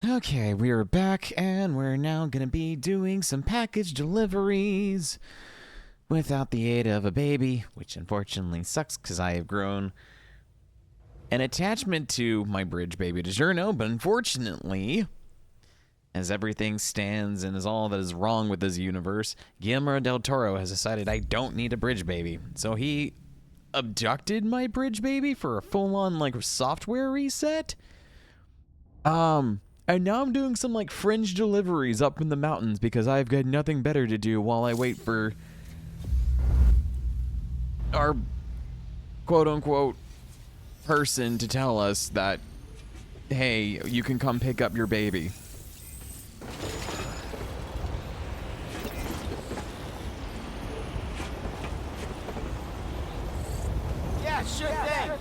Okay, we are back, and we're now going to be doing some package deliveries without the aid of a baby, which unfortunately sucks because I have grown an attachment to my bridge baby DiGiorno, but unfortunately, as everything stands and is all that is wrong with this universe, Guillermo del Toro has decided I don't need a bridge baby. So he abducted my bridge baby for a full-on, like, software reset. And now I'm doing some, like, fringe deliveries up in the mountains because I've got nothing better to do while I wait for our quote-unquote person to tell us that, hey, you can come pick up your baby. Yeah, sure thing.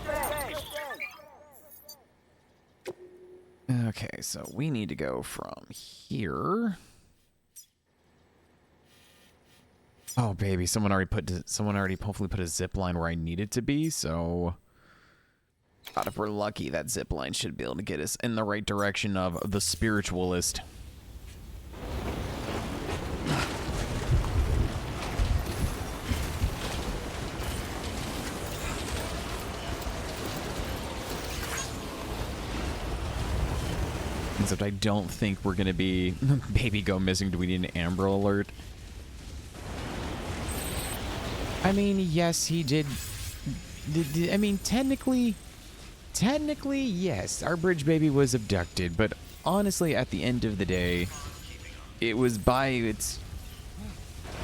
Okay, so we need to go from here. Oh, baby, someone already hopefully put a zip line where I need it to be, so God, if we're lucky, that zip line should be able to get us in the right direction of the spiritualist. Except I don't think we're going to be... Baby go missing. Do we need an Amber Alert? I mean, yes, he did... I mean, technically, yes, our bridge baby was abducted. But honestly, at the end of the day, it was by its...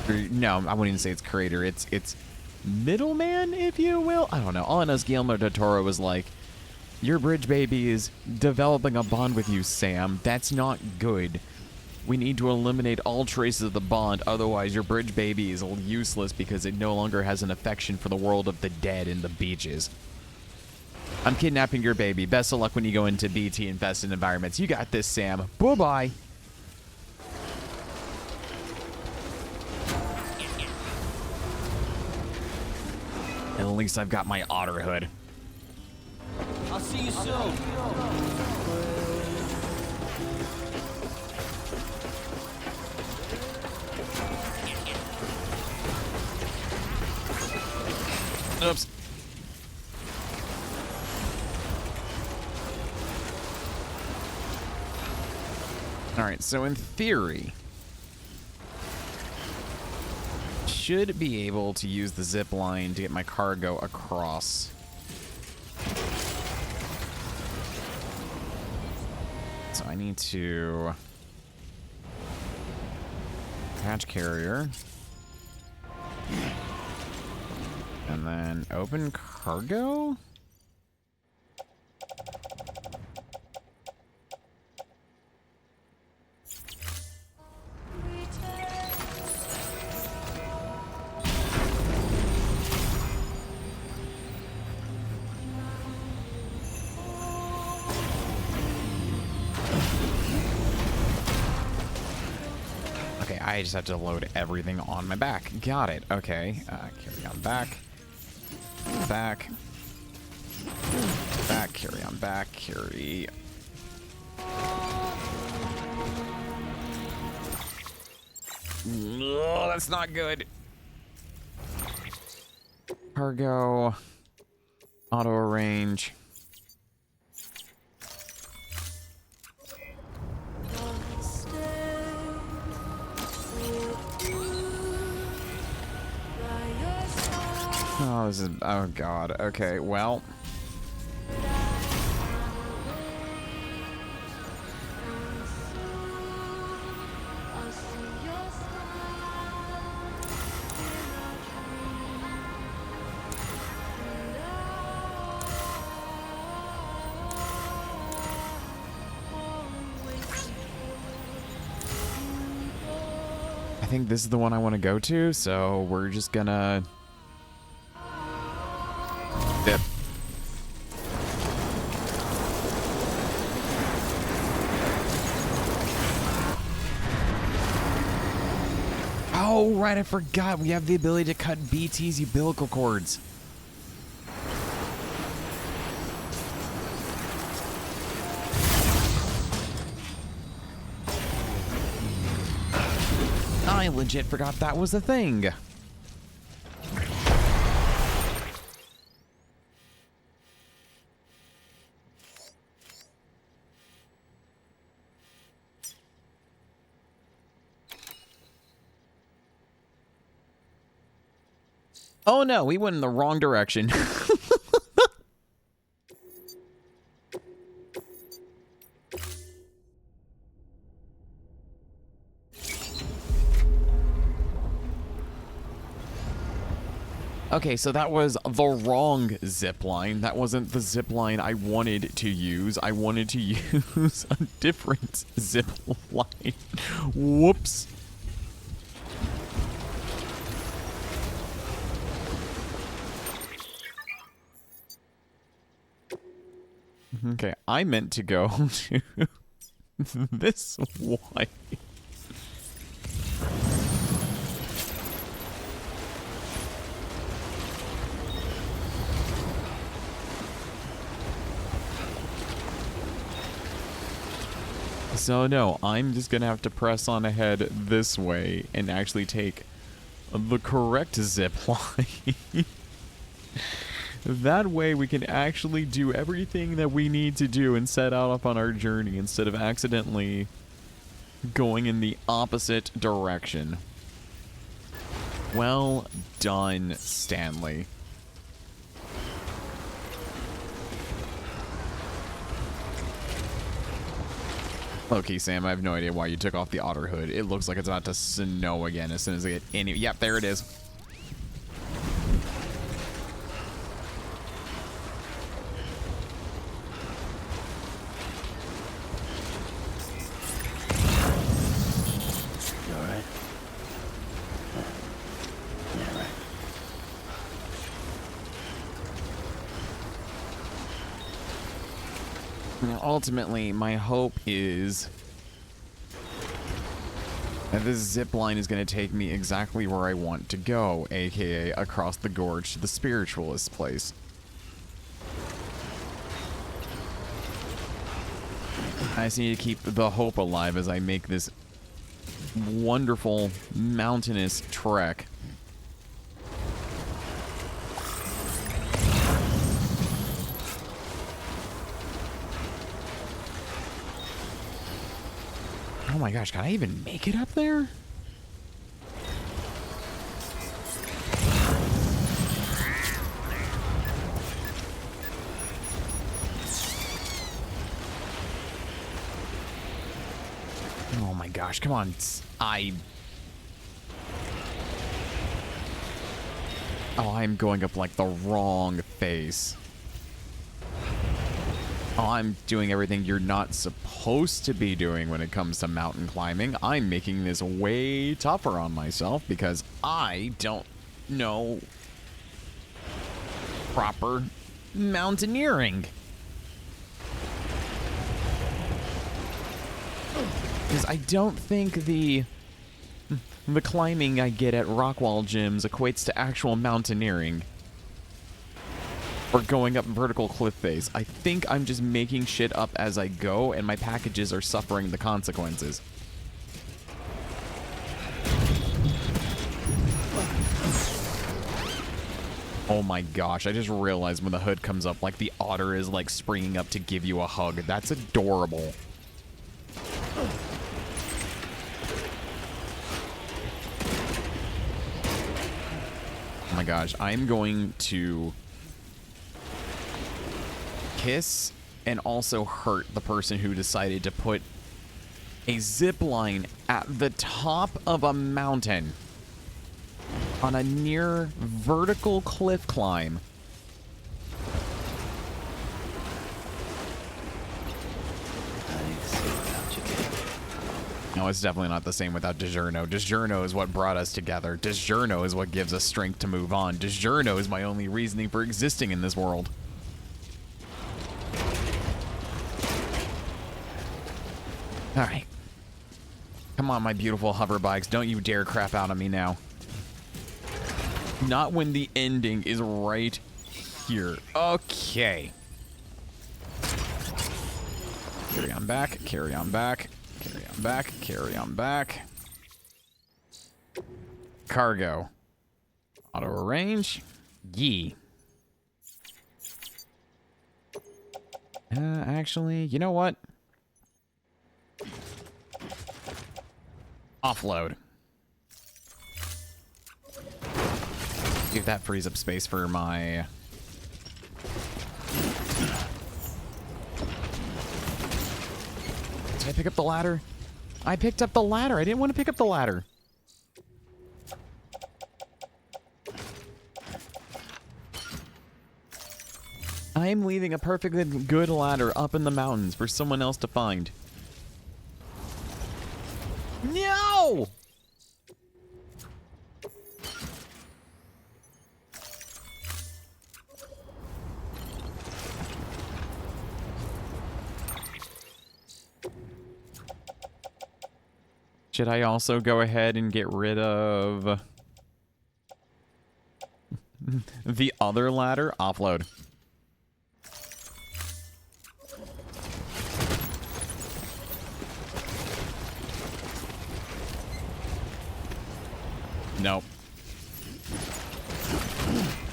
No, I wouldn't even say its creator. It's middleman, if you will. I don't know. All I know is Guillermo del Toro was like, your bridge baby is developing a bond with you, Sam. That's not good. We need to eliminate all traces of the bond, otherwise your bridge baby is useless because it no longer has an affection for the world of the dead and the beaches. I'm kidnapping your baby. Best of luck when you go into BT-infested environments. You got this, Sam. Bye-bye. At least I've got my otter hood. I'll see you soon. Oops. All right, so in theory, should be able to use the zip line to get my cargo across. So I need to attach carrier and then open cargo. I just have to load everything on my back. Got it. Okay. Carry on back. Back. Back. Carry on back. Carry. Oh, that's not good. Cargo. Auto arrange. Oh, this is... Oh, God. Okay, well... I think this is the one I want to go to, so we're just gonna... Dip. Oh, right, I forgot. We have the ability to cut BT's umbilical cords. I legit forgot that was a thing. Oh no, we went in the wrong direction. Okay, so that was the wrong zip line. That wasn't the zip line I wanted to use. I wanted to use a different zip line. Whoops. Okay, I meant to go to this way. So no, I'm just gonna have to press on ahead this way and actually take the correct zip line. That way we can actually do everything that we need to do and set out up on our journey instead of accidentally going in the opposite direction. Well done, Stanley. Okay, Sam, I have no idea why you took off the otter hood. It looks like it's about to snow again as soon as I get any... Yep, there it is. You alright? Yeah, right. Now, ultimately, my hope is that this zip line is going to take me exactly where I want to go, aka across the gorge to the spiritualist place. I just need to keep the hope alive as I make this wonderful mountainous trek. Oh my gosh, can I even make it up there? Oh my gosh, come on. Oh, I'm going up like the wrong face. Oh, I'm doing everything you're not supposed to be doing when it comes to mountain climbing. I'm making this way tougher on myself because I don't know proper mountaineering. Because I don't think the climbing I get at Rockwall gyms equates to actual mountaineering. Or going up vertical cliff face. I think I'm just making shit up as I go, and my packages are suffering the consequences. Oh my gosh, I just realized when the hood comes up, like the otter is like springing up to give you a hug. That's adorable. Oh my gosh, I'm going to kiss and also hurt the person who decided to put a zip line at the top of a mountain on a near vertical cliff climb. No, it's definitely not the same without DiGiorno. DiGiorno is what brought us together. DiGiorno is what gives us strength to move on. DiGiorno is my only reasoning for existing in this world. Alright. Come on, my beautiful hover bikes. Don't you dare crap out on me now. Not when the ending is right here. Okay. Carry on back, carry on back, carry on back, carry on back. Cargo. Auto arrange. Yee. Actually, you know what? Offload. See if that frees up space for my... Did I pick up the ladder? I picked up the ladder. I didn't want to pick up the ladder. I am leaving a perfectly good ladder up in the mountains for someone else to find. No! Should I also go ahead and get rid of the other ladder? Offload. Nope.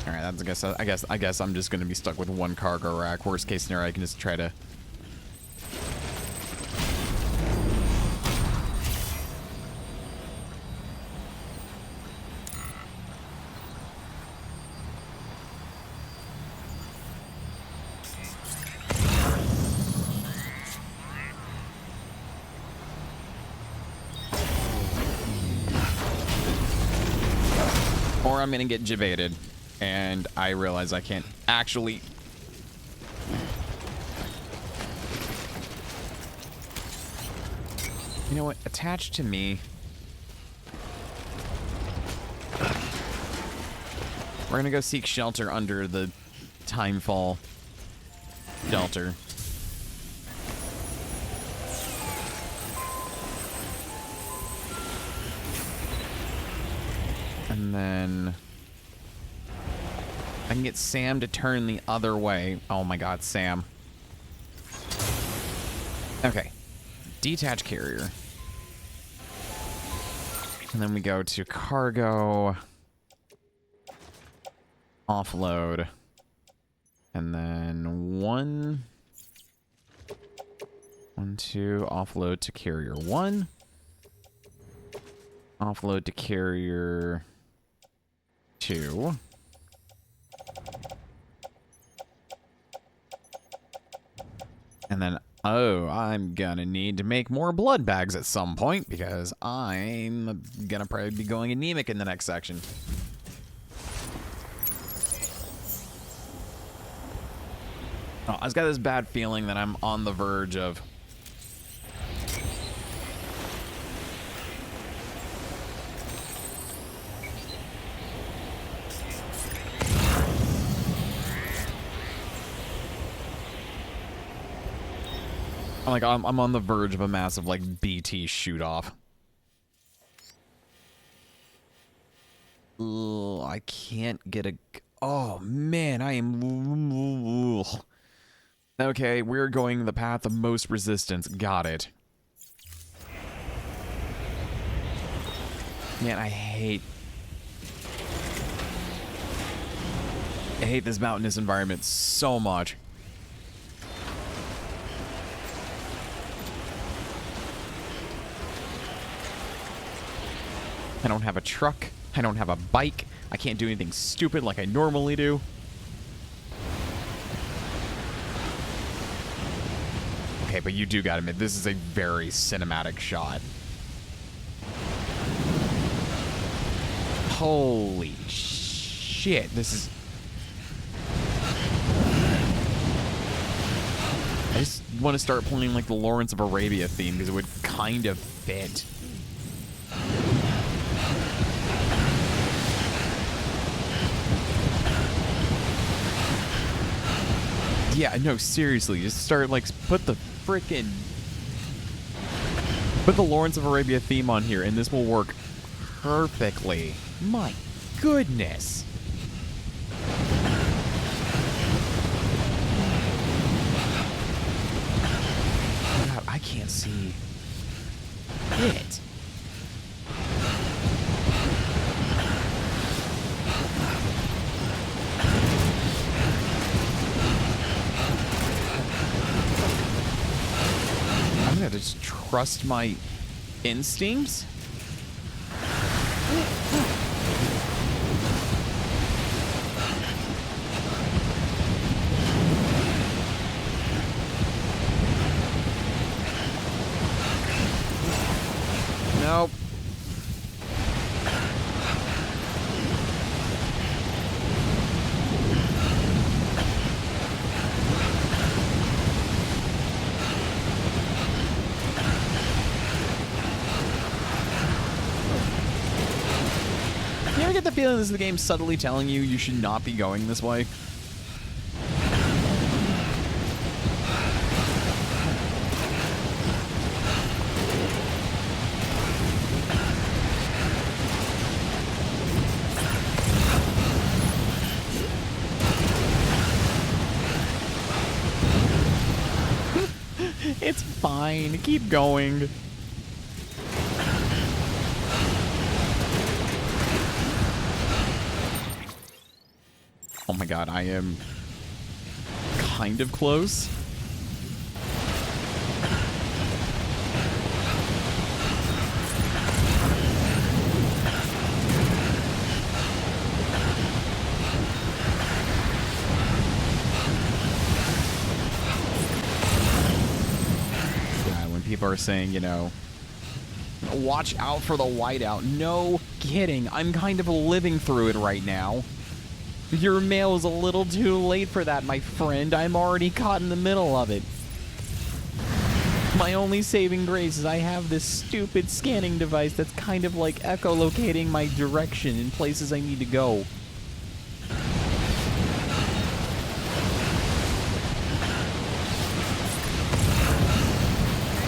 All right, that's I guess I'm just gonna be stuck with one cargo rack. Worst case scenario, I can just try to. Or I'm gonna get jebaited, and I realize I can't actually. You know what? Attached to me. We're gonna go seek shelter under the Timefall shelter. And then I can get Sam to turn the other way. Oh my god, Sam. Okay. Detach carrier. And then we go to cargo. Offload. And then one, two, offload to carrier 1. Offload to carrier 2. And then, oh, I'm gonna need to make more blood bags at some point because I'm gonna probably be going anemic in the next section. Oh, I've got this bad feeling that I'm on the verge of... I'm on the verge of a massive, like, BT shoot-off. Ugh, I can't get a... Oh, man, I am... Ugh. Okay, we're going the path of most resistance. Got it. Man, I hate this mountainous environment so much. I don't have a truck. I don't have a bike. I can't do anything stupid like I normally do. Okay, but you do gotta admit, this is a very cinematic shot. Holy shit, this is... I just want to start playing like the Lawrence of Arabia theme because it would kind of fit. Yeah, no, seriously, just start, like, put the Lawrence of Arabia theme on here, and this will work perfectly. My goodness. God, I can't see it. gotta just trust my instincts. Nope. You ever get the feeling this is the game subtly telling you you should not be going this way? It's fine. Keep going. Oh my god, I am kind of close. People are saying, you know, watch out for the whiteout. No kidding. I'm kind of living through it right now. Your mail is a little too late for that, my friend. I'm already caught in the middle of it. My only saving grace is I have this stupid scanning device that's kind of like echolocating my direction in places I need to go.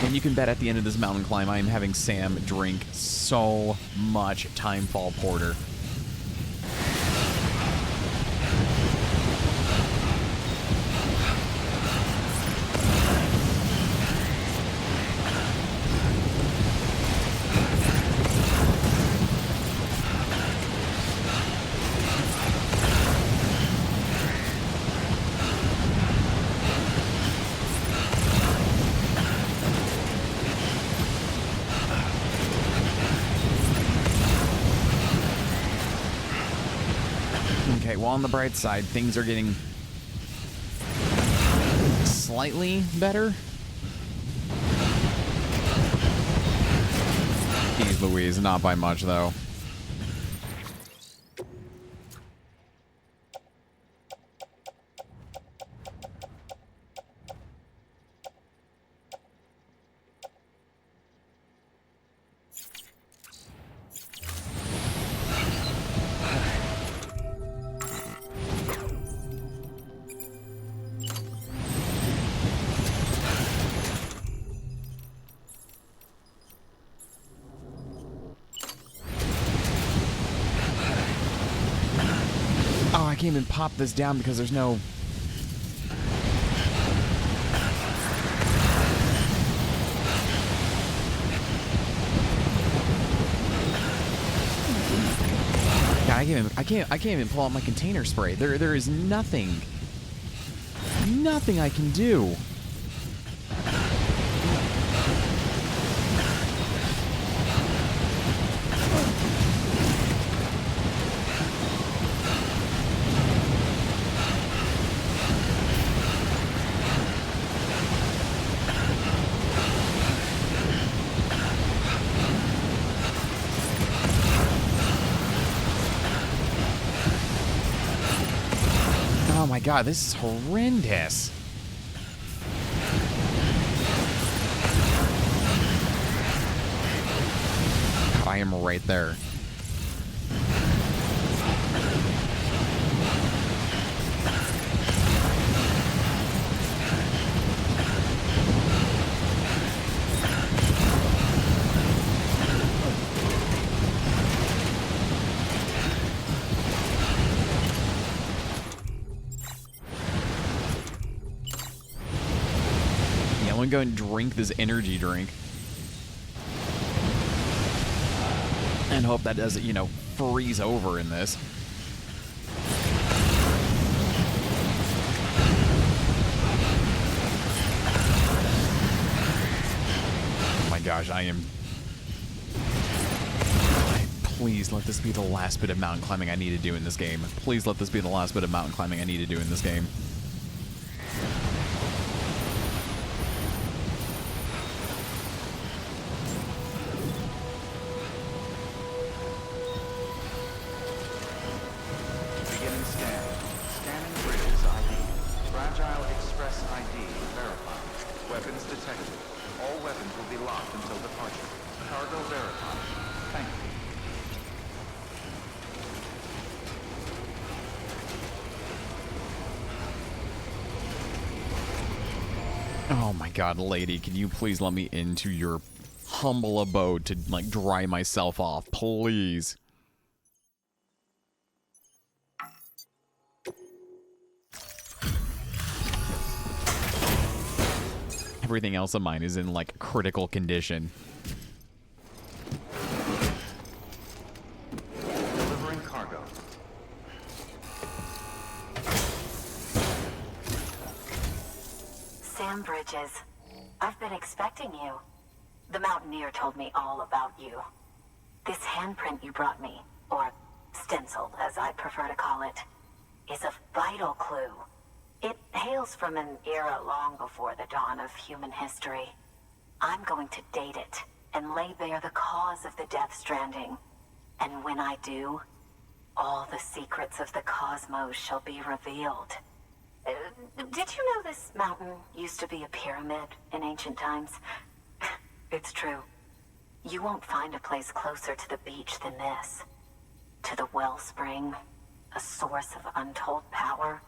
And you can bet at the end of this mountain climb, I am having Sam drink so much Timefall Porter. Okay, well, on the bright side, things are getting slightly better. Jeez Louise, not by much, though. Oh, I can't even pop this down because there's no... God, I can't even pull out my container spray. There is nothing I can do. Oh my god, this is horrendous. God, I am right there. I'm gonna go and drink this energy drink. And hope that doesn't, you know, freeze over in this. my gosh, Please let this be the last bit of mountain climbing I need to do in this game. Please let this be the last bit of mountain climbing I need to do in this game. Beginning scan. Scanning bridges ID. Fragile Express ID verified. Weapons detected. All weapons will be locked until departure. Cargo verified. Thank you. Oh my god, lady, can you please let me into your humble abode to, like, dry myself off, please? Everything else of mine is in, like, critical condition. Delivering cargo. Sam Bridges, I've been expecting you. The Mountaineer told me all about you. This handprint you brought me, or stencil as I prefer to call it, is a vital clue. It hails from an era long before the dawn of human history. I'm going to date it and lay bare the cause of the Death Stranding. And when I do, all the secrets of the cosmos shall be revealed. Did you know this mountain used to be a pyramid in ancient times? It's true. You won't find a place closer to the beach than this. To the wellspring, a source of untold power.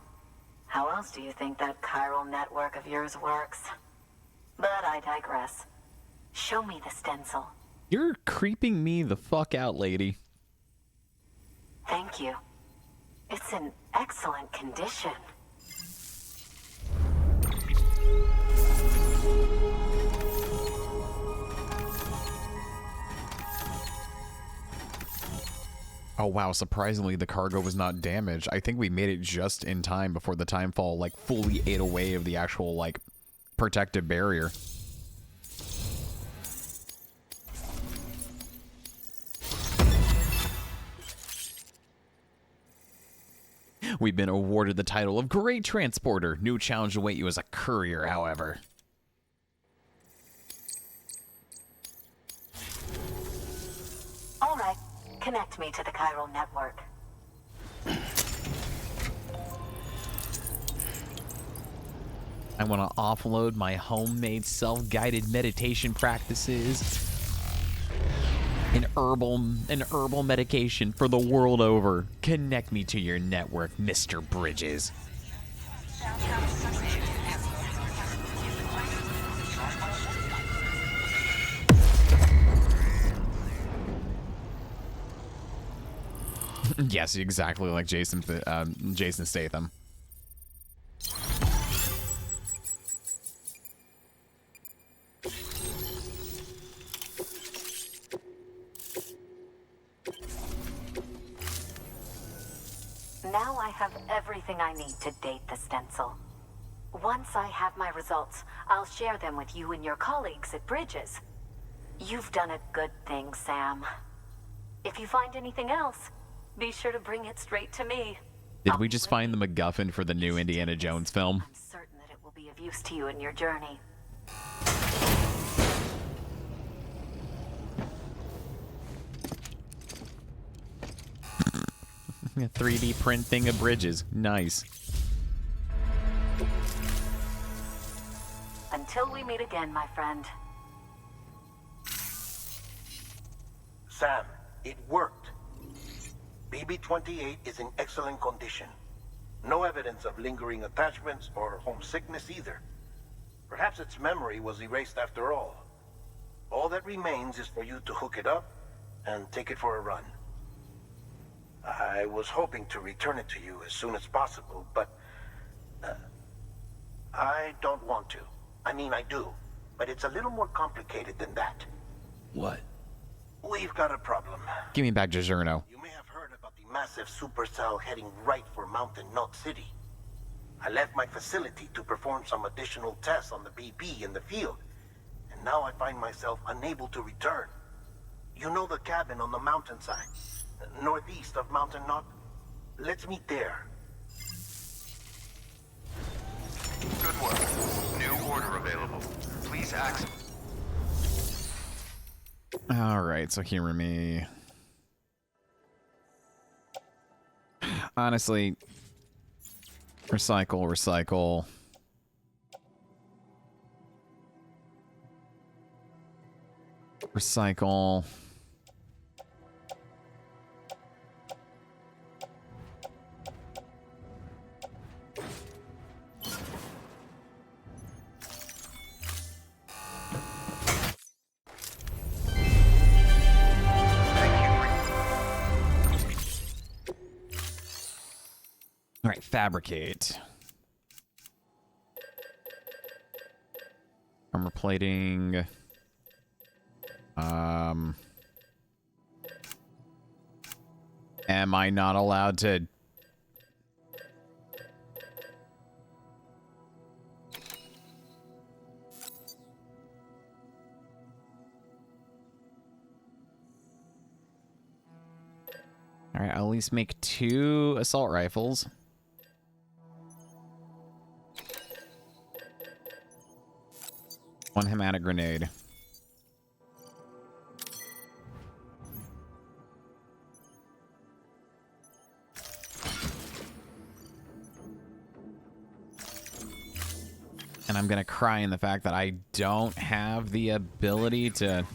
How else do you think that chiral network of yours works? But I digress. Show me the stencil. You're creeping me the fuck out, lady. Thank you. It's in excellent condition. Oh wow, surprisingly the cargo was not damaged. I think we made it just in time before the timefall, like, fully ate away of the actual, like, protective barrier. We've been awarded the title of Great Transporter. New challenge to await you as a courier, however. All right. Connect me to the chiral network. I want to offload my homemade self-guided meditation practices and herbal medication for the world over. Connect me to your network, Mr. Bridges. Yes, exactly like Jason Statham. Now I have everything I need to date the stencil. Once I have my results, I'll share them with you and your colleagues at Bridges. You've done a good thing, Sam. If you find anything else, be sure to bring it straight to me. Did we just find the MacGuffin for the new Indiana Jones film? I'm certain that it will be of use to you in your journey. A 3D print thing of Bridges. Nice. Until we meet again, my friend. Sam, it worked. BB-28 is in excellent condition. No evidence of lingering attachments or homesickness either. Perhaps its memory was erased after all. All that remains is for you to hook it up and take it for a run. I was hoping to return it to you as soon as possible, but I don't want to. I mean, I do, but it's a little more complicated than that. What? We've got a problem. Give me back DiGiorno. You may have heard about the massive supercell heading right for Mountain Knot City. I left my facility to perform some additional tests on the BB in the field, and now I find myself unable to return. You know the cabin on the mountainside, northeast of Mountain Knot? Let's meet there. Good work. New order available. Please access. Alright, so hear me. Honestly, recycle. Recycle. All right, fabricate. Armor plating. Am I not allowed to? All right, I'll at least make 2 assault rifles. One hematic grenade. And I'm gonna cry in the fact that I don't have the ability to...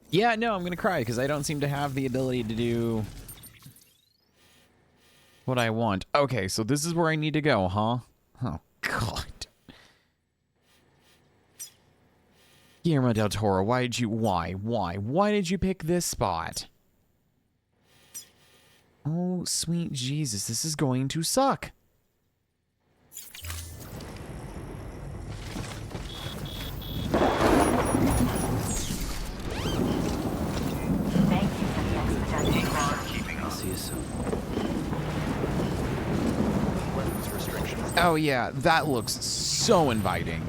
Yeah, no, I'm gonna cry because I don't seem to have the ability to do what I want. Okay, so this is where I need to go, huh? Oh, God. Guillermo del Toro, why did you pick this spot? Oh, sweet Jesus, this is going to suck. Thank you for the expedited call. I'll see you soon. Weapons restrictions. Oh yeah, that looks so inviting.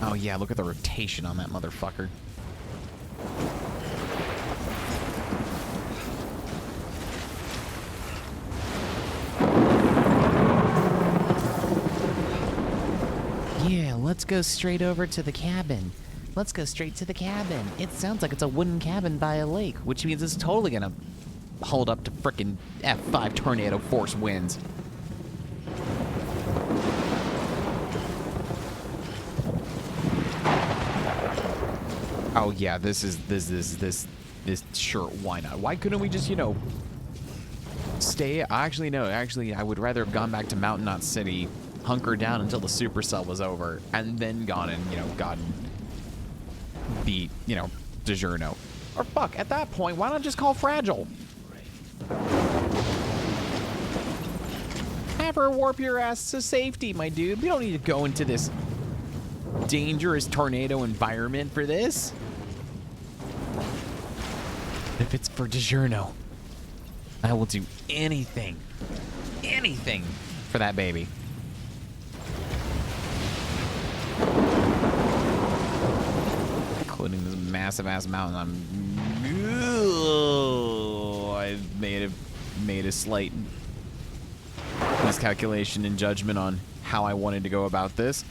Oh yeah, look at the rotation on that motherfucker. Yeah, let's go straight over to the cabin. Let's go straight to the cabin. It sounds like it's a wooden cabin by a lake, which means it's totally gonna hold up to frickin' F5 tornado force winds. Oh yeah, this sure, why not? Why couldn't we just, you know, stay? Actually, no, I would rather have gone back to Mountain Knot City, hunker down until the supercell was over, and then gone and, you know, gotten beat, you know, DiGiorno. Or fuck, at that point, why not just call Fragile? Have her warp your ass to safety, my dude. We don't need to go into this dangerous tornado environment for this. If it's for DiGiorno, I will do anything for that baby. Including this massive ass mountain. I made a slight miscalculation in judgment on how I wanted to go about this.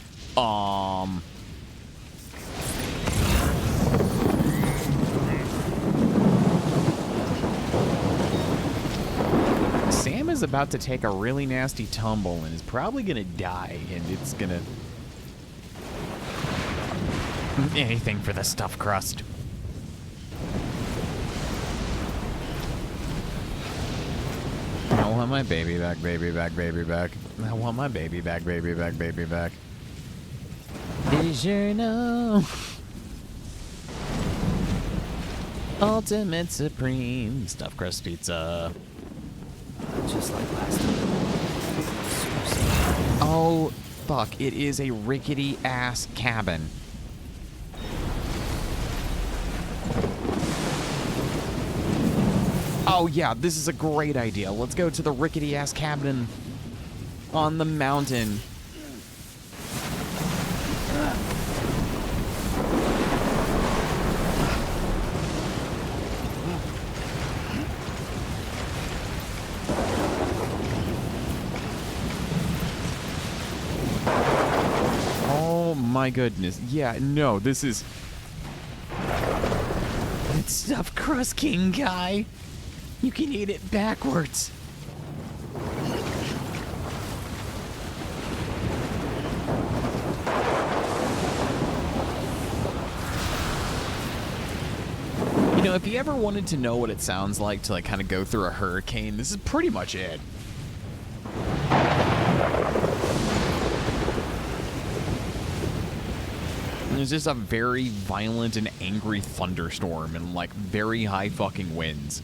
Sam is about to take a really nasty tumble and is probably gonna die, and it's gonna... anything for the stuffed crust. I want my baby back, baby back, baby back. I want my baby back, baby back, baby back. DiGiorno. Ultimate Supreme Stuffed Crust Pizza. Just like last time. Oh, fuck, it is a rickety ass cabin. Oh yeah, this is a great idea. Let's go to the rickety ass cabin on the mountain. Oh my goodness. Yeah, no, this is... It's stuffed crust king guy. You can eat it backwards. You know, if you ever wanted to know what it sounds like to like kind of go through a hurricane, this is pretty much it. There's just a very violent and angry thunderstorm and like very high fucking winds.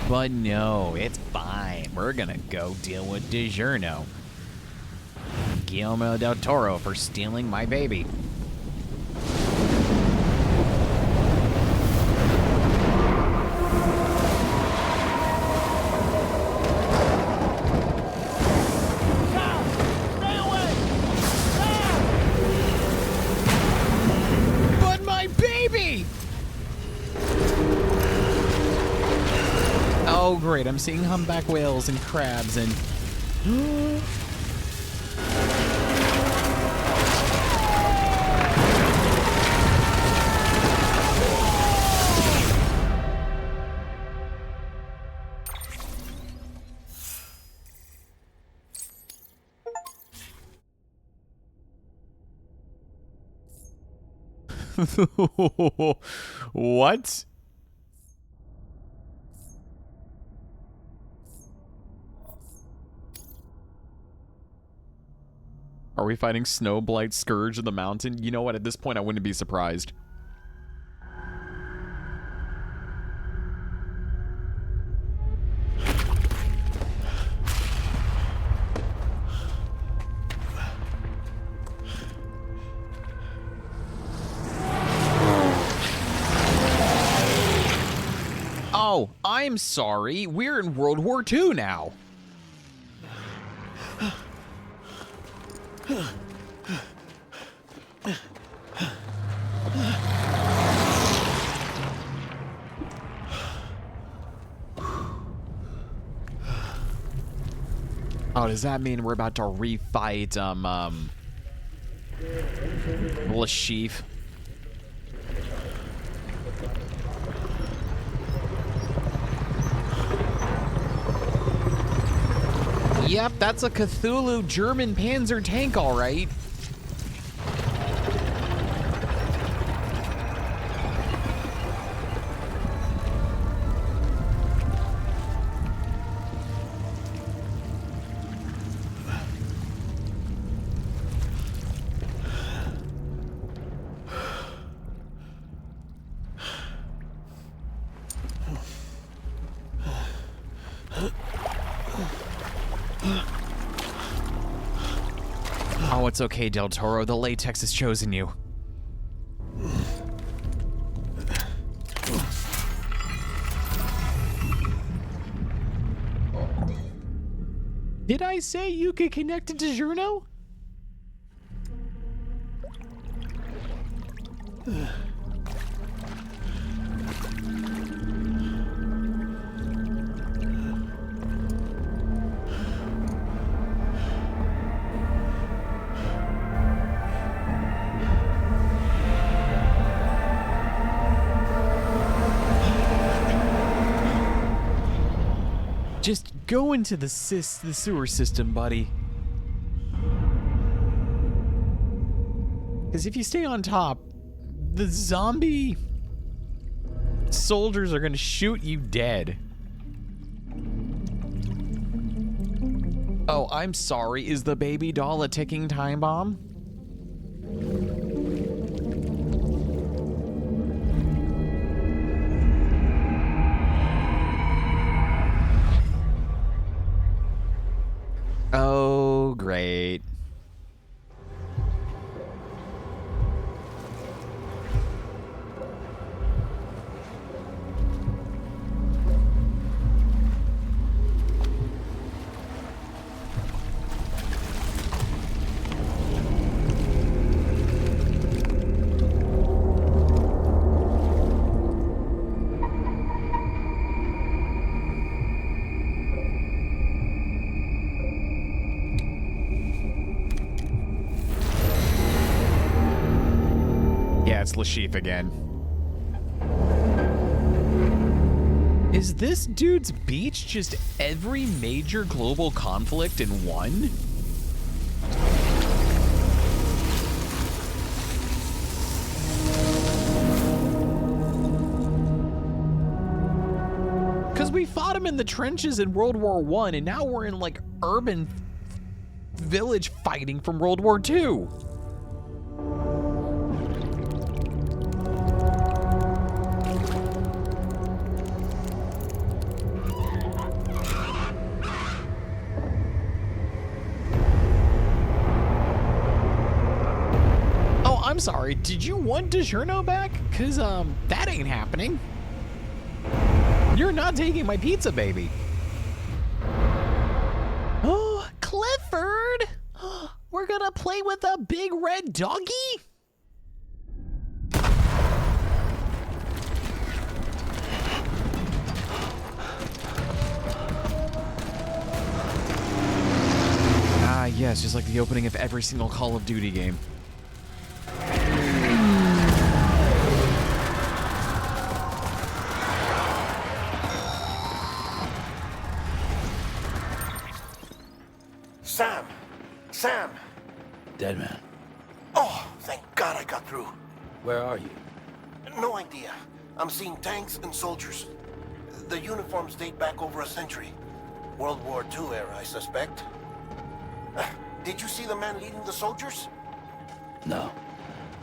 But no, it's fine. We're gonna go deal with DiGiorno. Guillermo del Toro for stealing my baby. Oh great, I'm seeing humpback whales and crabs and... What? Are we fighting Snowblight Scourge of the Mountain? You know what, at this point I wouldn't be surprised. Oh, I'm sorry. We're in World War II now. Oh, does that mean we're about to refight, Lashif? Yep, that's a Cthulhu German Panzer tank, all right. Oh, it's okay, Del Toro. The latex has chosen you. Did I say you could connect to DiGiorno? Just go into the sewer system, buddy. Because if you stay on top, the zombie soldiers are going to shoot you dead. Oh, I'm sorry. Is the baby doll a ticking time bomb? it's Lashif again. Is this dude's beach just every major global conflict in one? Because we fought him in the trenches in World War I, and now we're in like urban village fighting from World War II. Oh, I'm sorry. Did you want DiGiorno back? Cause that ain't happening. You're not taking my pizza, baby. Oh, Clifford! We're gonna play with a big red doggy? Ah, yes, just like the opening of every single Call of Duty game. Sam! Sam! Dead man. Oh, thank God I got through. Where are you? No idea. I'm seeing tanks and soldiers. The uniforms date back over a century. World War II era, I suspect. Did you see the man leading the soldiers? No.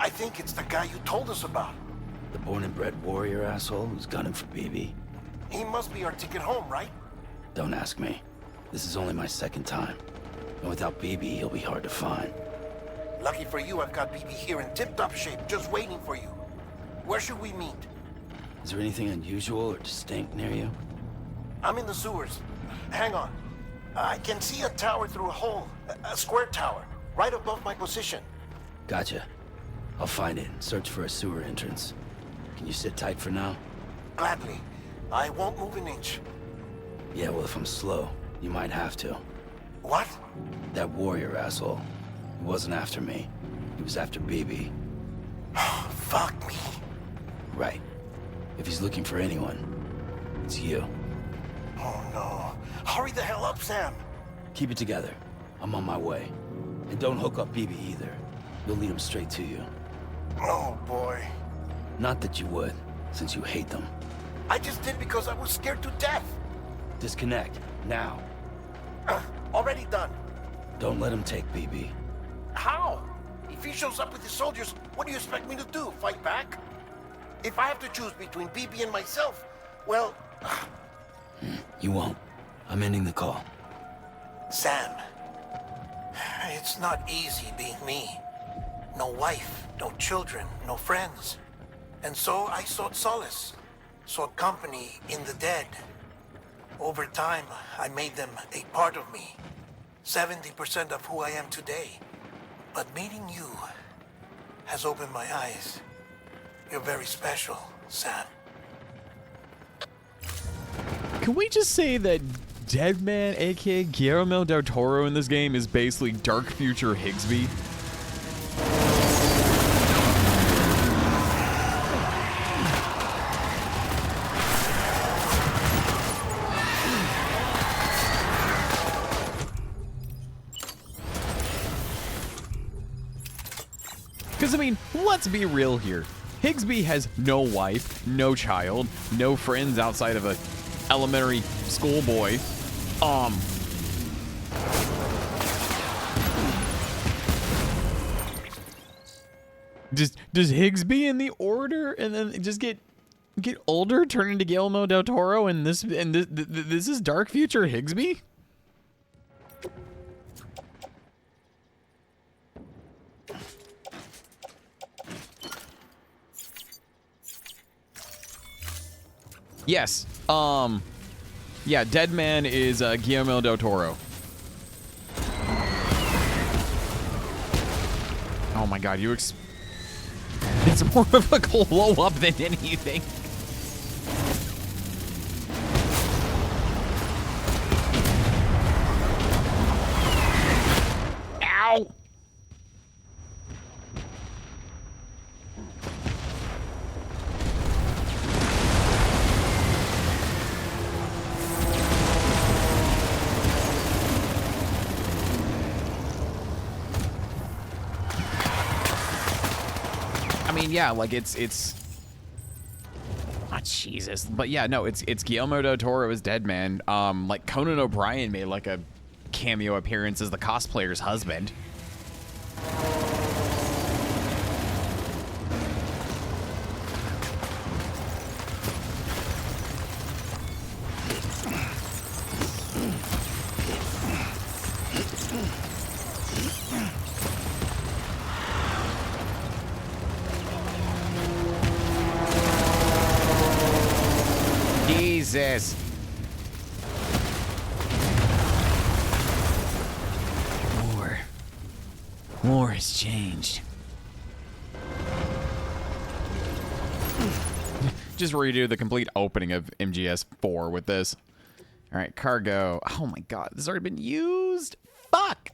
I think it's the guy you told us about. The born and bred warrior asshole who's gunning for BB. He must be our ticket home, right? Don't ask me. This is only my second time. And without BB, he'll be hard to find. Lucky for you, I've got BB here in tip-top shape, just waiting for you. Where should we meet? Is there anything unusual or distinct near you? I'm in the sewers. Hang on. I can see a tower through a hole. A square tower, right above my position. Gotcha. I'll find it and search for a sewer entrance. Can you sit tight for now? Gladly. I won't move an inch. Yeah, well, if I'm slow, you might have to. What? That warrior asshole. He wasn't after me. He was after BB. Fuck me. Right. If he's looking for anyone, it's you. Oh no. Hurry the hell up, Sam. Keep it together. I'm on my way. And don't hook up BB either. You'll lead him straight to you. Oh boy. Not that you would, since you hate them. I just did because I was scared to death. Disconnect, now. Already done. Don't let him take BB. How? If he shows up with his soldiers, what do you expect me to do? Fight back? If I have to choose between BB and myself, well... You won't. I'm ending the call. Sam, it's not easy being me. No wife, no children, no friends. And so I sought solace, sought company in the dead. Over time, I made them a part of me. 70% of who I am today. But meeting you has opened my eyes. You're very special, Sam. Can we just say that Deadman, aka Guillermo del Toro in this game, is basically Dark Future Higsby? Because, I mean, let's be real here. Higsby has no wife, no child, no friends outside of a elementary schoolboy. Does Higsby in the order and then just get older, turn into Guillermo del Toro, and this is Dark Future Higsby? Yes. Yeah, Deadman is Guillermo del Toro. Oh my god, it's more of a glow up than anything. Ow! mean, yeah, like it's. Oh, Jesus. But yeah, no, it's Guillermo del Toro as Deadman. Like Conan O'Brien made like a cameo appearance as the cosplayer's husband. Jesus. War has changed. Just redo the complete opening of MGS4 with this. All right, cargo. Oh my god, this has already been used. Fuck.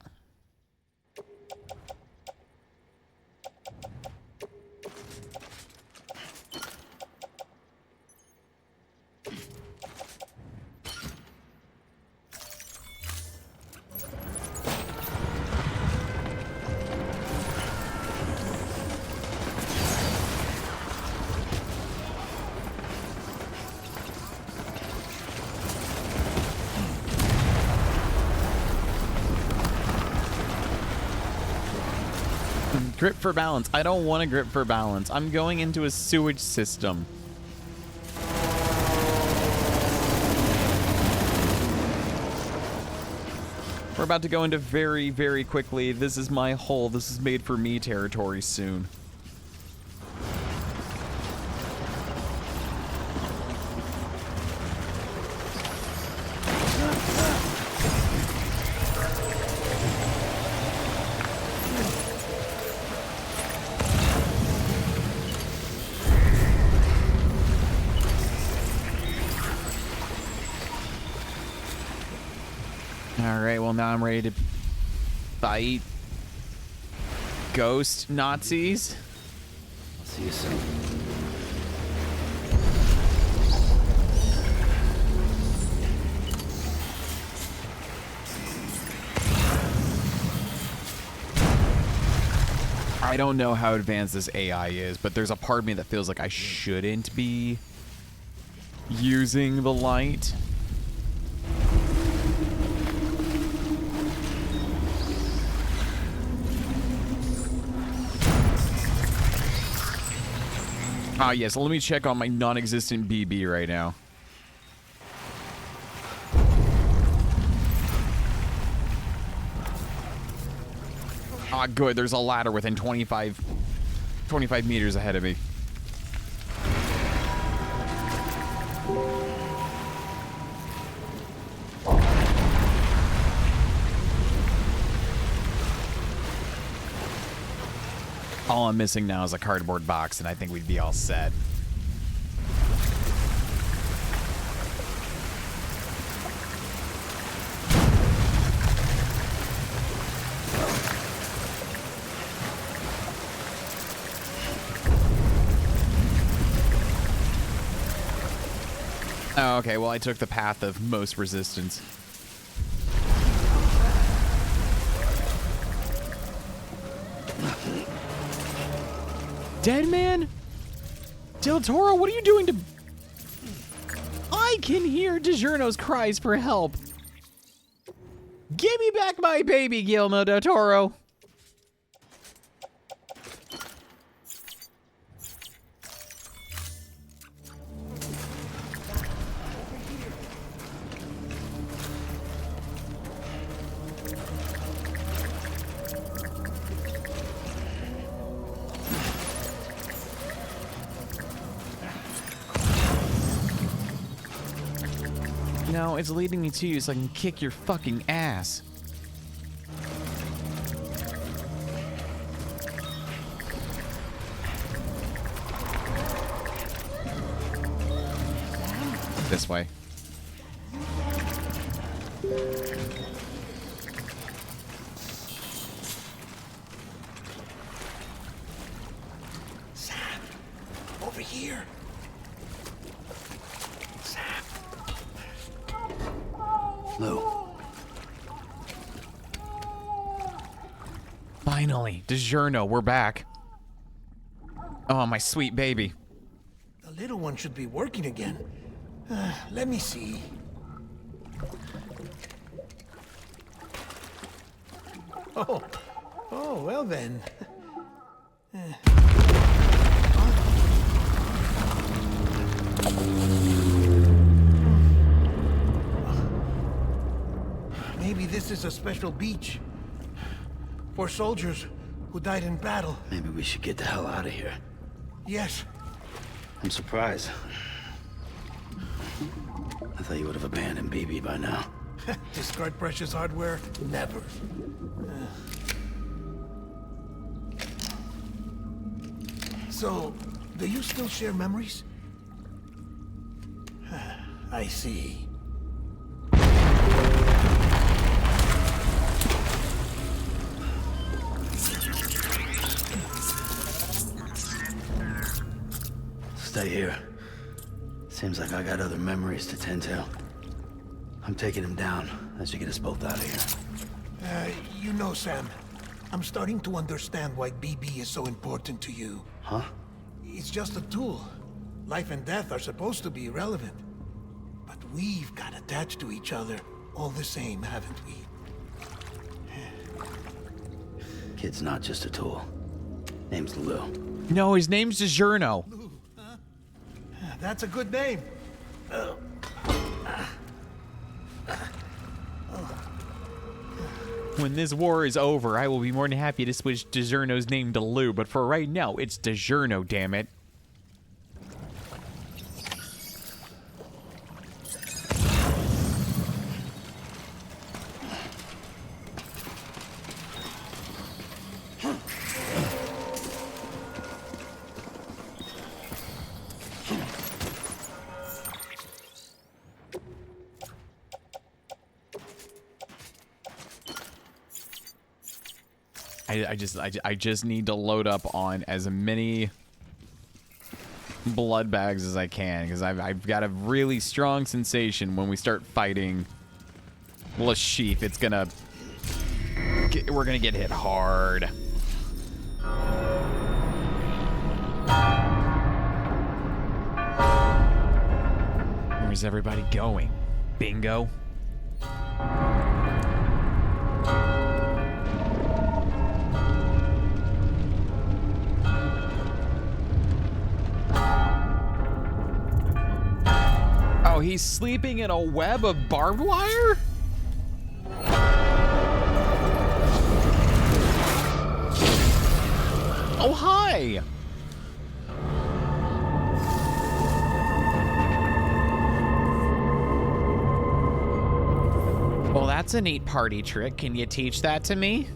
Grip for balance. I don't want to grip for balance. I'm going into a sewage system. We're about to go into very, very quickly. This is my hole. This is made for me territory soon. Alright, well now I'm ready to fight ghost Nazis. I'll see you soon. I don't know how advanced this AI is, but there's a part of me that feels like I shouldn't be using the light. Ah, yes, let me check on my non-existent BB right now. Ah, good, there's a ladder within 25 meters ahead of me. All I'm missing now is a cardboard box, and I think we'd be all set. Oh, okay, well, I took the path of most resistance. Deadman? Del Toro, what are you doing to... I can hear DiGiorno's cries for help. Give me back my baby, Guillermo del Toro. No, it's leading me to you so I can kick your fucking ass. This way. Sam, over here. Sam. Lou. Finally, DiGiorno, we're back. Oh, my sweet baby. The little one should be working again. Let me see. Oh, well then. Maybe this is a special beach for soldiers who died in battle. Maybe we should get the hell out of here. Yes. I'm surprised. I thought you would have abandoned BB by now. Discard precious hardware? Never. So, do you still share memories? I see. Stay here. Seems like I got other memories to tend to. I'm taking him down as you get us both out of here. You know, Sam, I'm starting to understand why BB is so important to you. Huh? It's just a tool. Life and death are supposed to be irrelevant. But we've got attached to each other all the same, haven't we? Kid's not just a tool. Name's Lou. No, his name's DiGiorno. That's a good name. When this war is over, I will be more than happy to switch DiGiorno's name to Lou, but for right now, it's DiGiorno, damn it. I just need to load up on as many blood bags as I can, because I've got a really strong sensation when we start fighting Lashif, we're gonna get hit hard. Where's everybody going? Bingo. Oh, he's sleeping in a web of barbed wire? Oh, hi! Well, that's a neat party trick. Can you teach that to me?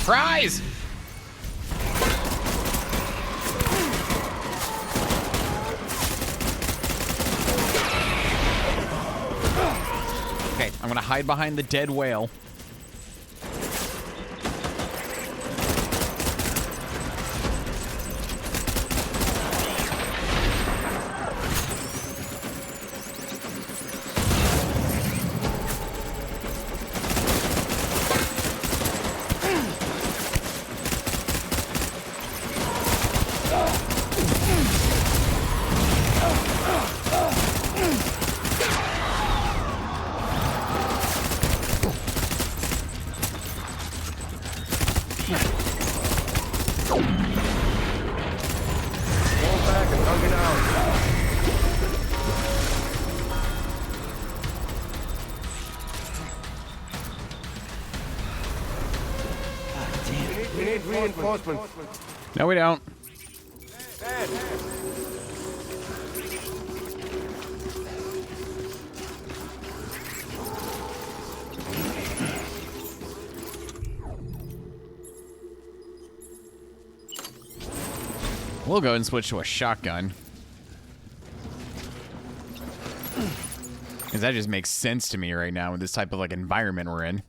Surprise! Okay, I'm gonna hide behind the dead whale. We need reinforcements. No, we don't. We'll go and switch to a shotgun. Because that just makes sense to me right now with this type of like environment we're in.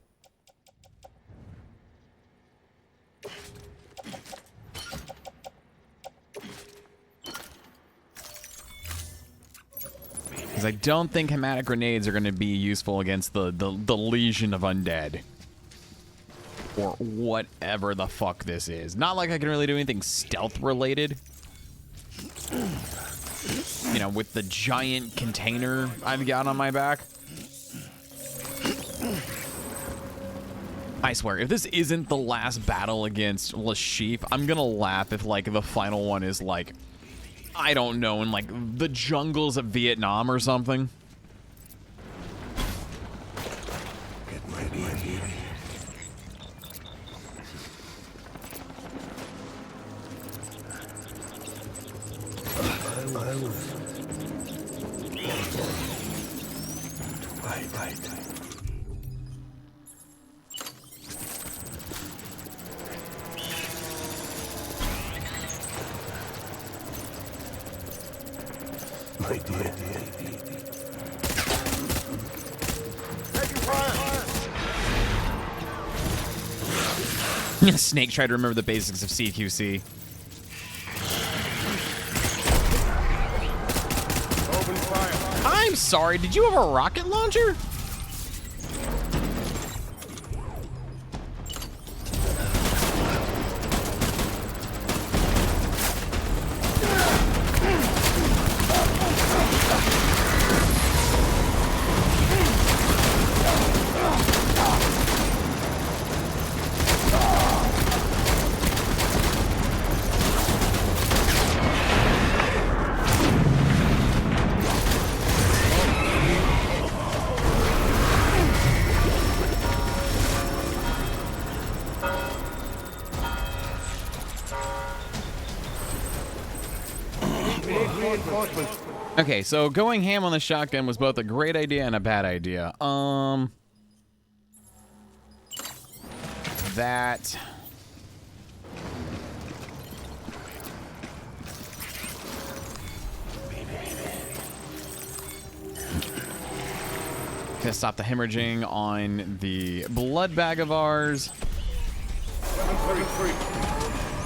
Because I don't think hematic grenades are going to be useful against the legion of undead. Or whatever the fuck this is. Not like I can really do anything stealth related. You know, with the giant container I've got on my back. I swear, if this isn't the last battle against Lashif, I'm gonna laugh if, like, the final one is, like, I don't know, in, like, the jungles of Vietnam or something. Get ready, baby. Right. My dear. Snake tried to remember the basics of CQC. Open fire. I'm sorry, did you have a rocket launcher? Okay, so going ham on the shotgun was both a great idea and a bad idea. That... Gonna stop the hemorrhaging on the blood bag of ours.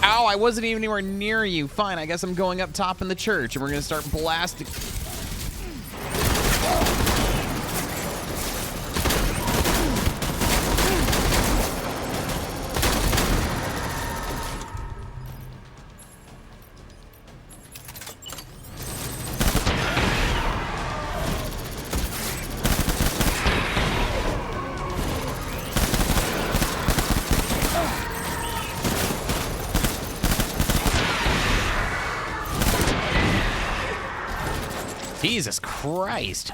Ow, I wasn't even anywhere near you. Fine, I guess I'm going up top in the church and we're gonna start blasting. Jesus Christ.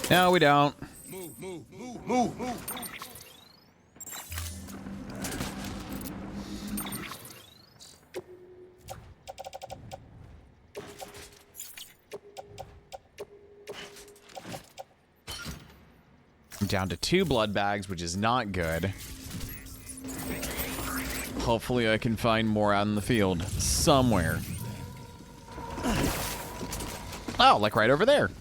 No, we don't. Move. I'm down to 2 blood bags, which is not good. Hopefully I can find more out in the field somewhere. Oh, like right over there.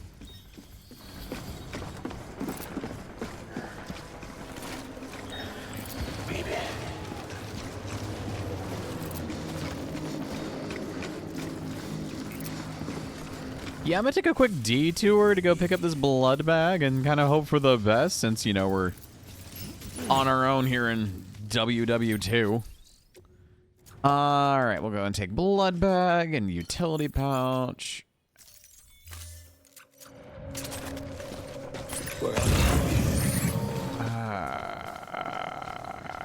Yeah, I'm gonna take a quick detour to go pick up this blood bag and kind of hope for the best since, you know, we're on our own here in WW2. Alright, we'll go and take blood bag and utility pouch.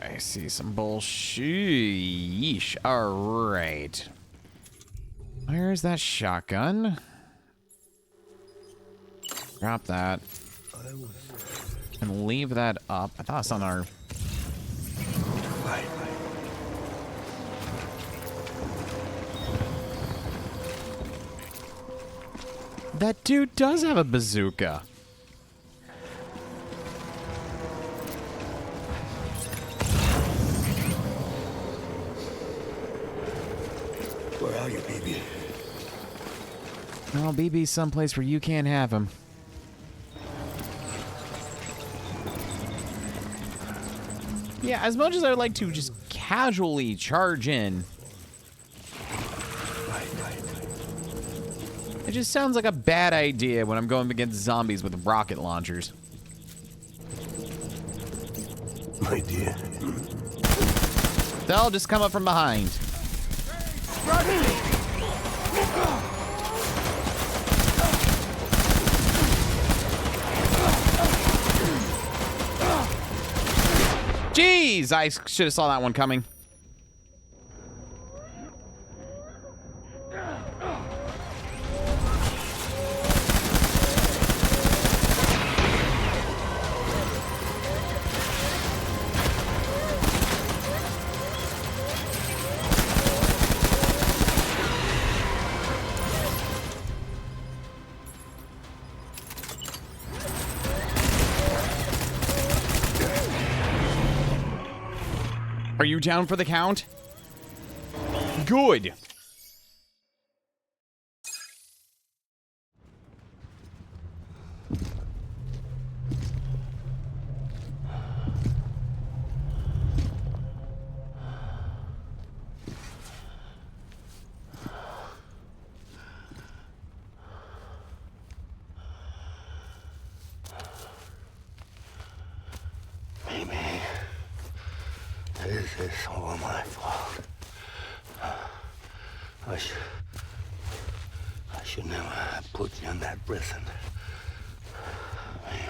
I see some bullshit. Yeesh. Alright. Where's that shotgun? Drop that. And leave that up. I thought it's on our... That dude does have a bazooka. Where are you, BB? Well, BB's someplace where you can't have him. Yeah, as much as I would like to just casually charge in, it just sounds like a bad idea when I'm going against zombies with rocket launchers. My dear. They'll just come up from behind. Jeez, I should have saw that one coming. Are you down for the count? Good. Maybe this is all my fault. I should never have put you in that prison. Maybe.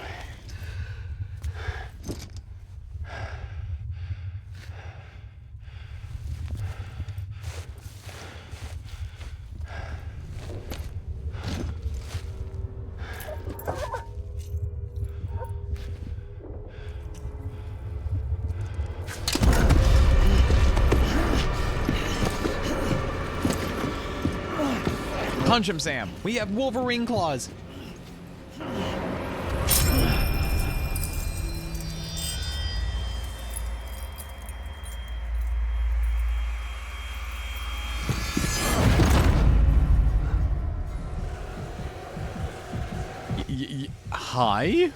Punch him, Sam. We have Wolverine claws. Hi?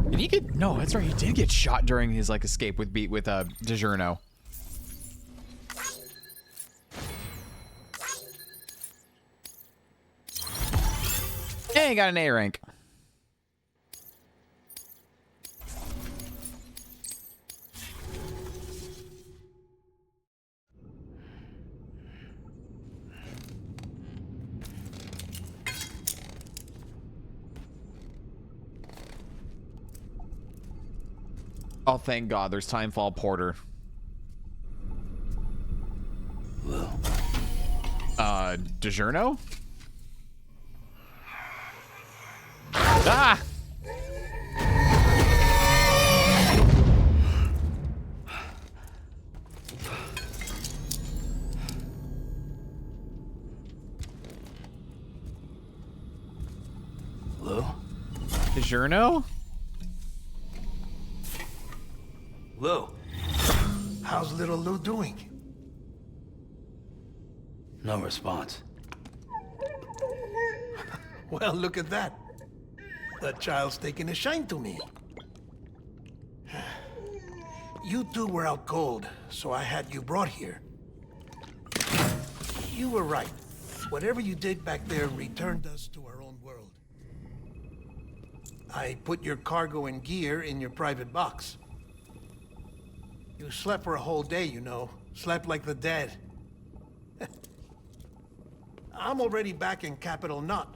Did he get... No, that's right. He did get shot during his, like, escape with DiGiorno. Hey, got an A rank. Oh, thank God, there's Timefall Porter. Well, DiGiorno? Ah! Lou? DiGiorno? Lou? How's little Lou doing? No response. Well, look at that. That child's taking a shine to me. You two were out cold, so I had you brought here. You were right. Whatever you did back there returned us to our own world. I put your cargo and gear in your private box. You slept for a whole day, you know. Slept like the dead. I'm already back in Capital Knot.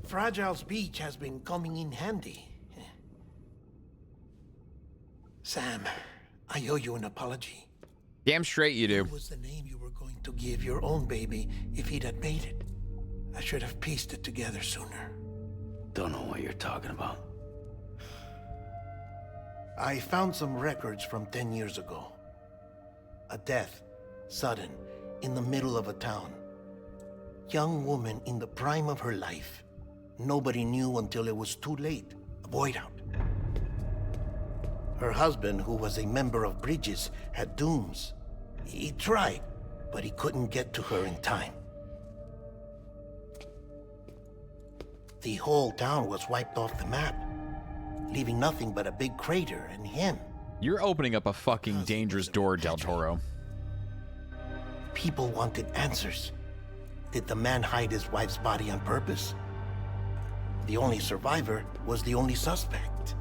Fragile's beach has been coming in handy. Sam, I owe you an apology. Damn straight you do. What was the name you were going to give your own baby if he'd had made it? I should have pieced it together sooner. Don't know what you're talking about. I found some records from 10 years ago. A death, sudden, in the middle of a town. Young woman in the prime of her life. Nobody knew until it was too late. A void out. Her husband, who was a member of Bridges, had dooms. He tried, but he couldn't get to her in time. The whole town was wiped off the map, leaving nothing but a big crater and him. You're opening up a fucking dangerous door, Del Toro. People wanted answers. Did the man hide his wife's body on purpose? The only survivor was the only suspect.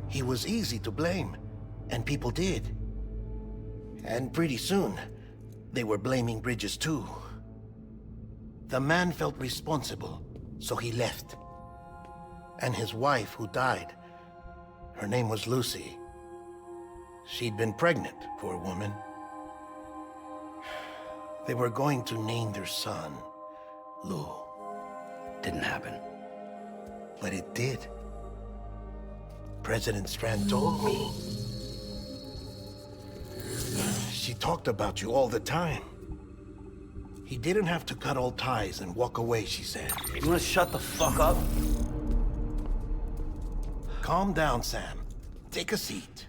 He was easy to blame, and people did. And pretty soon, they were blaming Bridges too. The man felt responsible, so he left. And his wife, who died, her name was Lucy. She'd been pregnant, poor woman. They were going to name their son Lou. Didn't happen. But it did. President Strand told me. She talked about you all the time. He didn't have to cut all ties and walk away, she said. You wanna shut the fuck up? Calm down, Sam. Take a seat.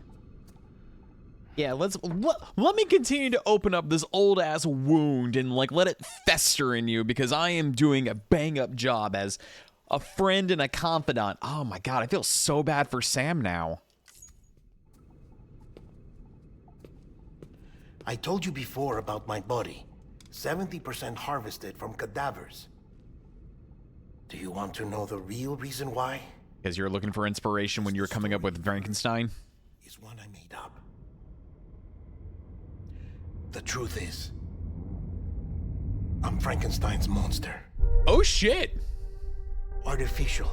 Yeah, let me continue to open up this old ass wound and like let it fester in you, because I am doing a bang up job as a friend and a confidant. Oh my god, I feel so bad for Sam now. I told you before about my body. 70% harvested from cadavers. Do you want to know the real reason why? Because you're looking for inspiration when you were coming up with Frankenstein? Is one I made up. The truth is, I'm Frankenstein's monster. Oh shit! Artificial.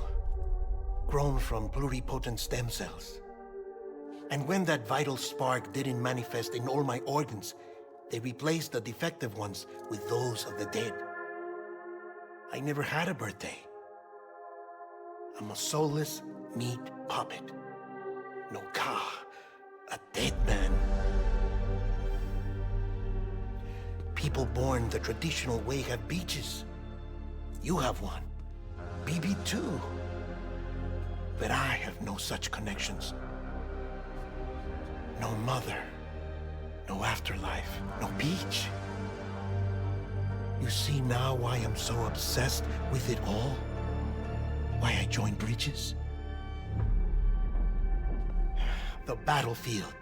Grown from pluripotent stem cells. And when that vital spark didn't manifest in all my organs, they replaced the defective ones with those of the dead. I never had a birthday. I'm a soulless meat puppet. No ka, a dead man. People born the traditional way have beaches. You have one. BB too. But I have no such connections. No mother. No afterlife. No beach. You see now why I'm so obsessed with it all? Why I joined Bridges? The battlefield.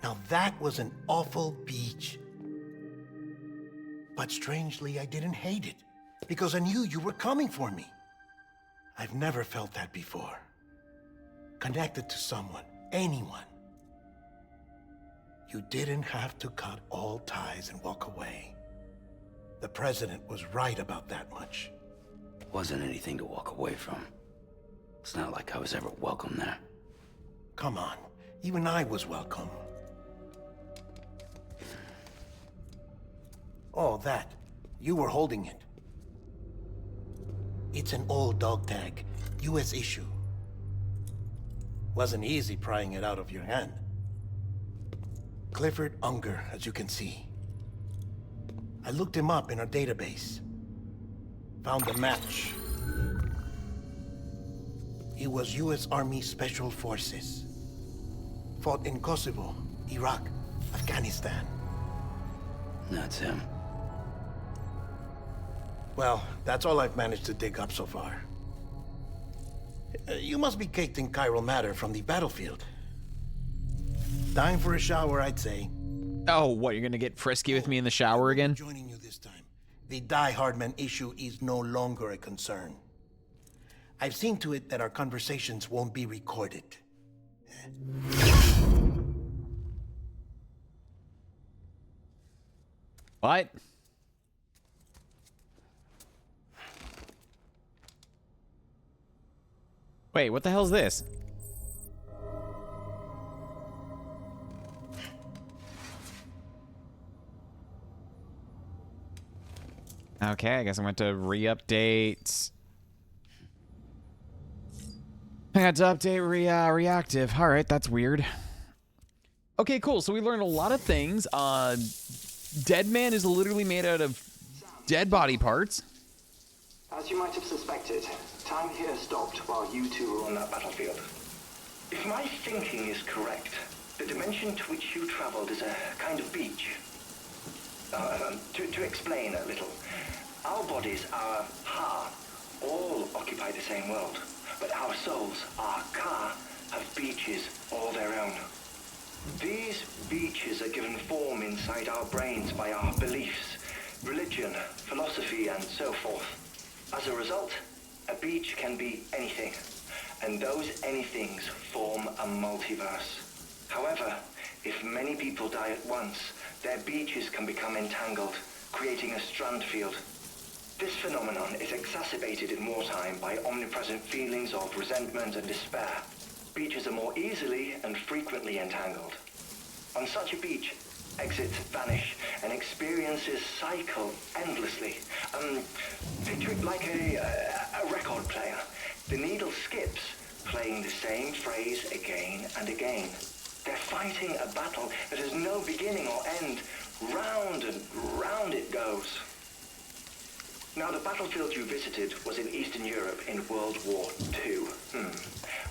Now that was an awful beach. But strangely, I didn't hate it, because I knew you were coming for me. I've never felt that before. Connected to someone, anyone. You didn't have to cut all ties and walk away. The president was right about that much. Wasn't anything to walk away from. It's not like I was ever welcome there. Come on, even I was welcome. Oh, that. You were holding it. It's an old dog tag, U.S. issue. Wasn't easy prying it out of your hand. Clifford Unger, as you can see. I looked him up in our database. Found a match. He was U.S. Army Special Forces. Fought in Kosovo, Iraq, Afghanistan. That's him. Well, that's all I've managed to dig up so far. You must be caked in chiral matter from the battlefield. Time for a shower, I'd say. Oh, what, you're gonna get frisky with me in the shower again? Joining you this time. The Die Hardman issue is no longer a concern. I've seen to it that our conversations won't be recorded. What? Wait, what the hell's this? Okay, I guess I'm going to re-update. I got to update reactive. All right, that's weird. Okay, cool. So we learned a lot of things. Dead Man is literally made out of dead body parts. As you might have suspected, time here stopped while you two were on that battlefield. If my thinking is correct, the dimension to which you traveled is a kind of beach. To explain a little, our bodies, our Ha, all occupy the same world, but our souls, our Ka, have beaches all their own. These beaches are given form inside our brains by our beliefs, religion, philosophy, and so forth. As a result, a beach can be anything, and those anythings form a multiverse. However, if many people die at once, their beaches can become entangled, creating a strand field. This phenomenon is exacerbated in wartime by omnipresent feelings of resentment and despair. Beaches are more easily and frequently entangled. On such a beach, exits vanish and experiences cycle endlessly. Picture it like a record player. The needle skips, playing the same phrase again and again. They're fighting a battle that has no beginning or end. Round and round it goes. Now, the battlefield you visited was in Eastern Europe in World War II.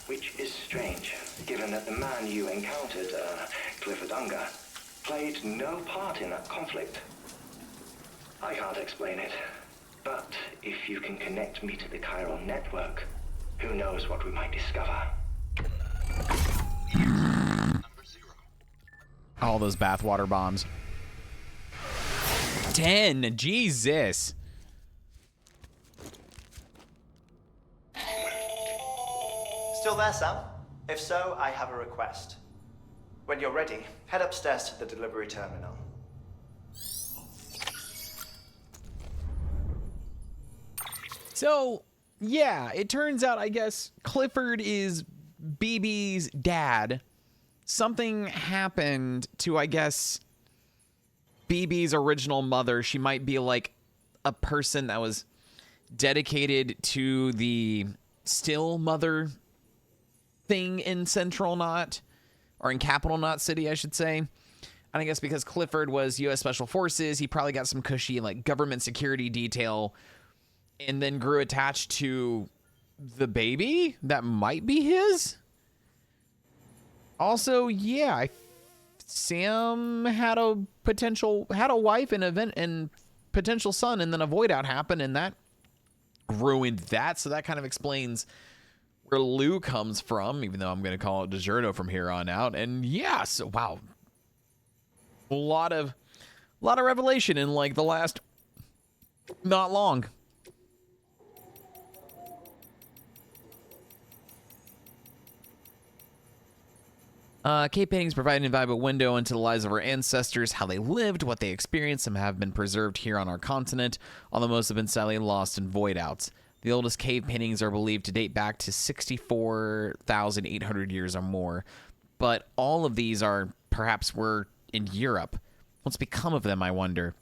Which is strange, given that the man you encountered, Clifford Unger, played no part in that conflict. I can't explain it, but if you can connect me to the chiral network, who knows what we might discover. All those bathwater bombs. 10, Jesus. Still there, Sam? If so, I have a request. When you're ready, head upstairs to the delivery terminal. So, yeah, it turns out, I guess, Clifford is BB's dad. Something happened to, I guess, BB's original mother. She might be like a person that was dedicated to the still mother thing in Central Knot, or in Capital Knot City, I should say. And I guess because Clifford was U.S. Special Forces, he probably got some cushy like government security detail, and then grew attached to the baby that might be his. Also, yeah, Sam had a wife and potential son, and then a void out happened, and that ruined that. So that kind of explains where Lou comes from, even though I'm going to call it DiGiorno from here on out. And yeah, so wow, a lot of revelation in like the last not long. Cave paintings provide an invaluable window into the lives of our ancestors, how they lived, what they experienced. Some have been preserved here on our continent, although most have been sadly lost in void outs. The oldest cave paintings are believed to date back to 64,800 years or more, but all of these were in Europe. What's become of them, I wonder?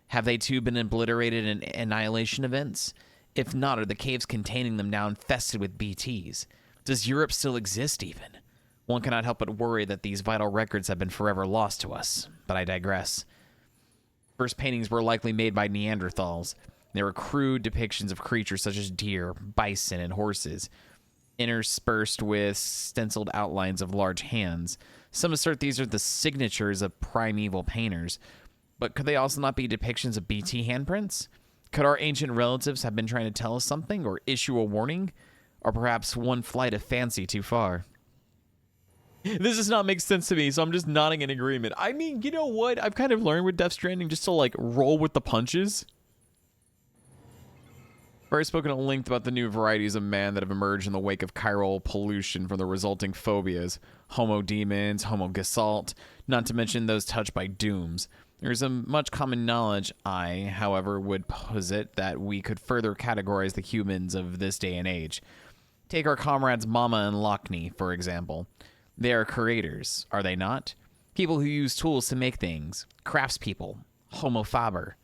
Have they too been obliterated in annihilation events? If not, are the caves containing them now infested with BTs? Does Europe still exist even? One cannot help but worry that these vital records have been forever lost to us, but I digress. First paintings were likely made by Neanderthals. They were crude depictions of creatures such as deer, bison, and horses, interspersed with stenciled outlines of large hands. Some assert these are the signatures of primeval painters, but could they also not be depictions of BT handprints? Could our ancient relatives have been trying to tell us something or issue a warning? Or perhaps one flight of fancy too far? This does not make sense to me, so I'm just nodding in agreement. I mean, you know what? I've kind of learned with Death Stranding just to, like, roll with the punches. I've already spoken at length about the new varieties of man that have emerged in the wake of chiral pollution from the resulting phobias. Homo demons, Homo gestalt, not to mention those touched by dooms. There's a much common knowledge. I, however, would posit that we could further categorize the humans of this day and age. Take our comrades Mama and Lockney, for example. They are creators, are they not? People who use tools to make things. Craftspeople. Homo faber.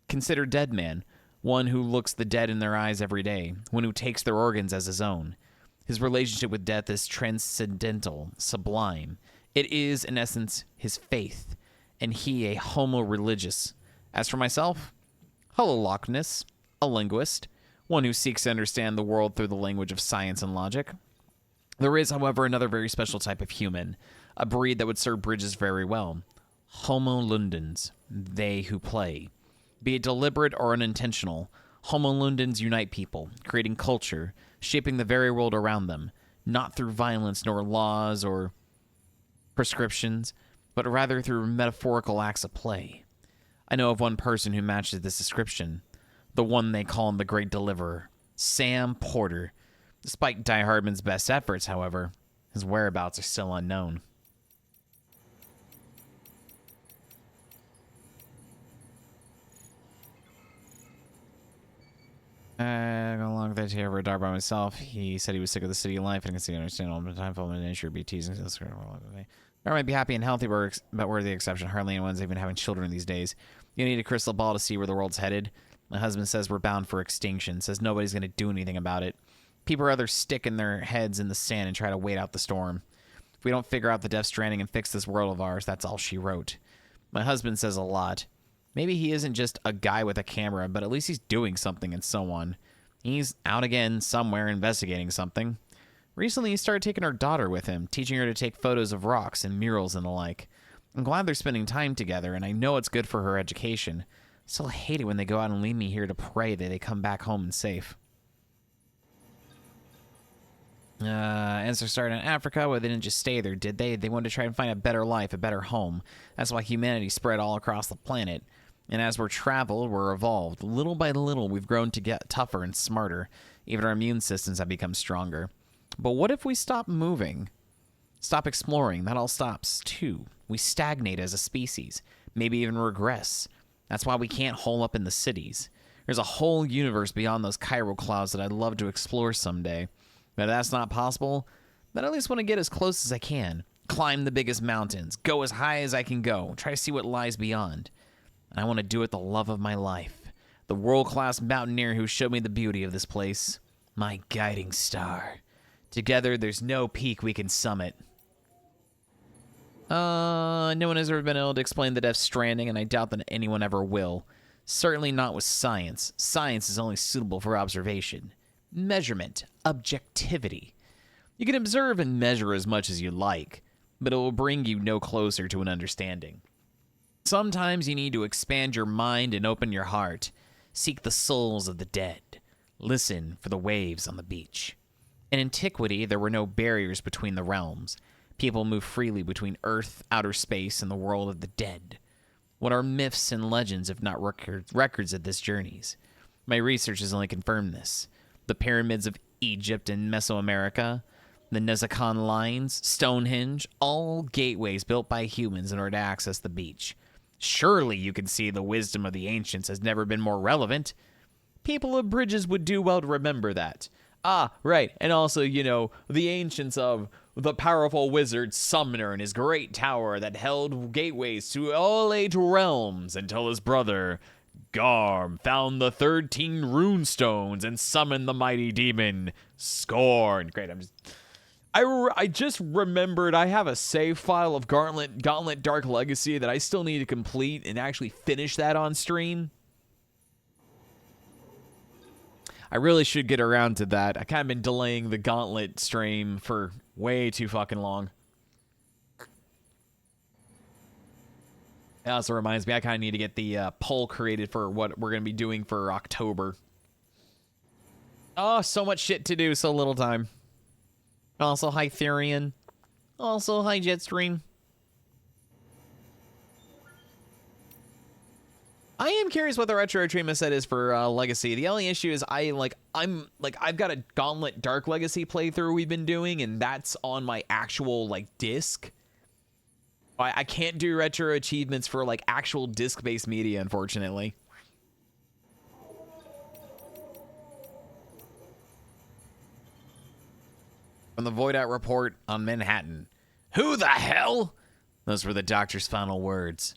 Consider Dead Man, one who looks the dead in their eyes every day, one who takes their organs as his own. His relationship with death is transcendental, sublime. It is, in essence, his faith, and he a homo religious. As for myself, hololochness, a linguist, one who seeks to understand the world through the language of science and logic. There is, however, another very special type of human, a breed that would serve Bridges very well. Homo Lundens, they who play. Be it deliberate or unintentional, Homo Lundens unite people, creating culture, shaping the very world around them, not through violence nor laws or prescriptions, but rather through metaphorical acts of play. I know of one person who matches this description, the one they call him the Great Deliverer, Sam Porter. Despite Die Hardman's best efforts, however, his whereabouts are still unknown. I'm going along with that here for a dark by myself. He said he was sick of the city life and can see understand all the time for the nature of BTs. I might be happy and healthy, but we're the exception. Hardly anyone's even having children these days. You need a crystal ball to see where the world's headed. My husband says we're bound for extinction, says nobody's going to do anything about it. People rather stick in their heads in the sand and try to wait out the storm. If we don't figure out the Death Stranding and fix this world of ours, that's all she wrote. My husband says a lot. Maybe he isn't just a guy with a camera, but at least he's doing something and so on. He's out again somewhere investigating something. Recently, he started taking our daughter with him, teaching her to take photos of rocks and murals and the like. I'm glad they're spending time together, and I know it's good for her education. I still hate it when they go out and leave me here to pray that they come back home and safe. Answer started in Africa, well, they didn't just stay there, did they? They wanted to try and find a better life, a better home. That's why humanity spread all across the planet. And as we're traveled, we're evolved. Little by little, we've grown to get tougher and smarter. Even our immune systems have become stronger. But what if we stop moving? Stop exploring? That all stops, too. We stagnate as a species. Maybe even regress. That's why we can't hole up in the cities. There's a whole universe beyond those chiral clouds that I'd love to explore someday. But if that's not possible, then I at least want to get as close as I can. Climb the biggest mountains. Go as high as I can go. Try to see what lies beyond. And I want to do it the love of my life. The world-class mountaineer who showed me the beauty of this place. My guiding star. Together, there's no peak we can summit. No one has ever been able to explain the Death Stranding, and I doubt that anyone ever will. Certainly not with science. Science is only suitable for observation. Measurement. Objectivity. You can observe and measure as much as you like, but it will bring you no closer to an understanding. Sometimes you need to expand your mind and open your heart. Seek the souls of the dead. Listen for the waves on the beach. In antiquity, there were no barriers between the realms. People moved freely between Earth, outer space, and the world of the dead. What are myths and legends if not records of this journeys? My research has only confirmed this. The pyramids of Egypt and Mesoamerica, the Nezakan lines, Stonehenge, all gateways built by humans in order to access the beach. Surely you can see the wisdom of the ancients has never been more relevant. People of Bridges would do well to remember that. Ah, right, and also, the ancients of the powerful wizard Sumner and his great tower that held gateways to all 8 realms until his brother Garm found the 13 rune stones and summoned the mighty demon Scorn. Great, I just remembered I have a save file of Gauntlet Dark Legacy that I still need to complete and actually finish that on stream. I really should get around to that. I kind of been delaying the Gauntlet stream for way too fucking long. It also reminds me I kind of need to get the poll created for what we're going to be doing for October. Oh, so much shit to do, so little time. Also, hi, Therian. Also, hi, Jetstream. I am curious what the retro treatment set is for Legacy. The only issue is I've got a Gauntlet Dark Legacy playthrough we've been doing, and that's on my actual disc. I can't do retro achievements for actual disc-based media, unfortunately. From the Void Out report on Manhattan. Who the hell? Those were the doctor's final words.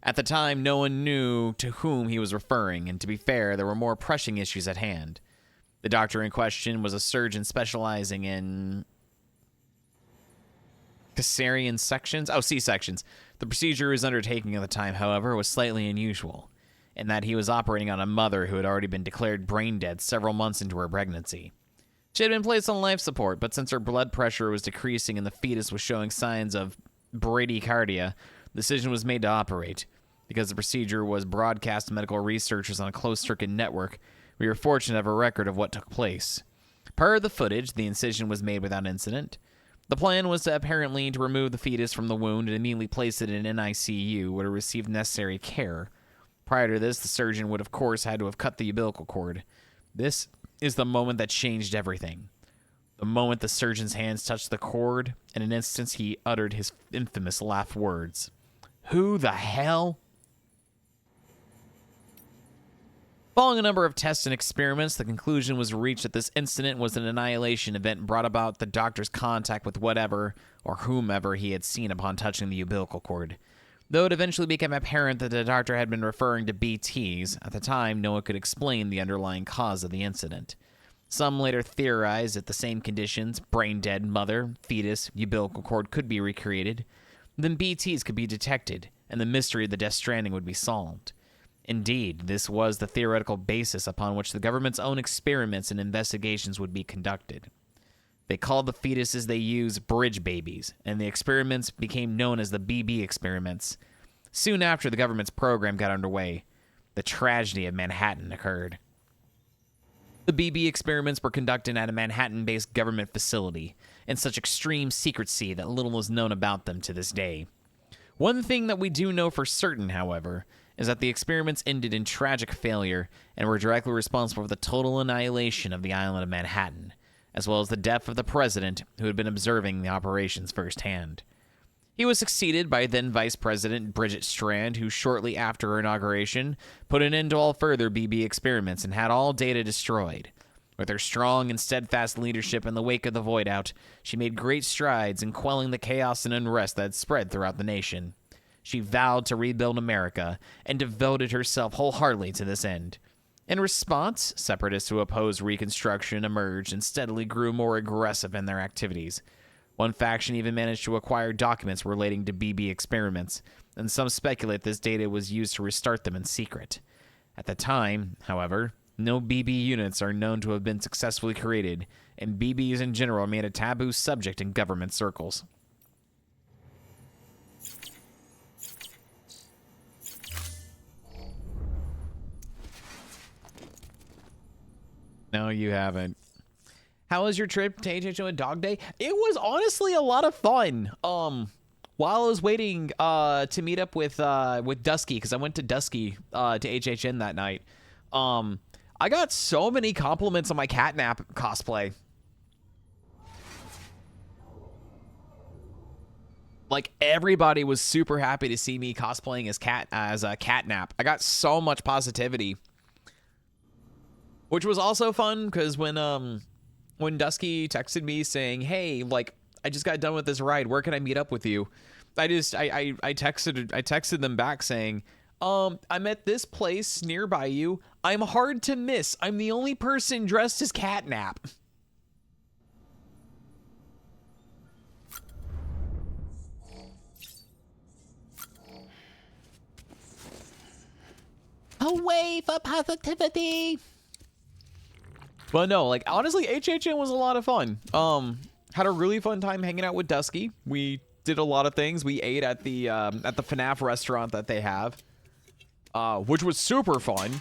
At the time, no one knew to whom he was referring, and to be fair, there were more pressing issues at hand. The doctor in question was a surgeon specializing in cesarean sections? Oh, C-sections. The procedure he was undertaking at the time, however, was slightly unusual, in that he was operating on a mother who had already been declared brain dead several months into her pregnancy. She had been placed on life support, but since her blood pressure was decreasing and the fetus was showing signs of bradycardia, the decision was made to operate. Because the procedure was broadcast to medical researchers on a closed-circuit network, we were fortunate to have a record of what took place. Per the footage, the incision was made without incident. The plan was to remove the fetus from the wound and immediately place it in an NICU where it received necessary care. Prior to this, the surgeon would of course had to have cut the umbilical cord. This is the moment that changed everything. The moment the surgeon's hands touched the cord, in an instant he uttered his infamous last words. Who the hell? Following a number of tests and experiments, the conclusion was reached that this incident was an annihilation event brought about the doctor's contact with whatever or whomever he had seen upon touching the umbilical cord. Though it eventually became apparent that the doctor had been referring to BTs, at the time no one could explain the underlying cause of the incident. Some later theorized that the same conditions, brain dead mother, fetus, umbilical cord, could be recreated. Then BTs could be detected, and the mystery of the Death Stranding would be solved. Indeed, this was the theoretical basis upon which the government's own experiments and investigations would be conducted. They called the fetuses they used bridge babies, and the experiments became known as the BB experiments. Soon after the government's program got underway, the tragedy of Manhattan occurred. The BB experiments were conducted at a Manhattan-based government facility, in such extreme secrecy that little is known about them to this day. One thing that we do know for certain, however, is that the experiments ended in tragic failure and were directly responsible for the total annihilation of the island of Manhattan, as well as the death of the president who had been observing the operations firsthand. He was succeeded by then Vice President Bridget Strand, who shortly after her inauguration put an end to all further BB experiments and had all data destroyed. With her strong and steadfast leadership in the wake of the Void Out, she made great strides in quelling the chaos and unrest that had spread throughout the nation. She vowed to rebuild America and devoted herself wholeheartedly to this end. In response, separatists who opposed Reconstruction emerged and steadily grew more aggressive in their activities. One faction even managed to acquire documents relating to BB experiments, and some speculate this data was used to restart them in secret. At the time, however, no BB units are known to have been successfully created, and BBs in general remain a taboo subject in government circles. No, you haven't. How was your trip to HHO and Dog Day? It was honestly a lot of fun. While I was waiting to meet up with Dusky, because I went to Dusky to HHN that night, I got so many compliments on my Catnap cosplay. Like, everybody was super happy to see me cosplaying as Catnap. I got so much positivity. Which was also fun, because when Dusky texted me saying, hey, like, I just got done with this ride, where can I meet up with you? I texted them back saying, I'm at this place nearby you. I'm hard to miss. I'm the only person dressed as Catnap. Away for positivity. But no, like honestly, HHN was a lot of fun. Had a really fun time hanging out with Dusky. We did a lot of things. We ate at the FNAF restaurant that they have, which was super fun.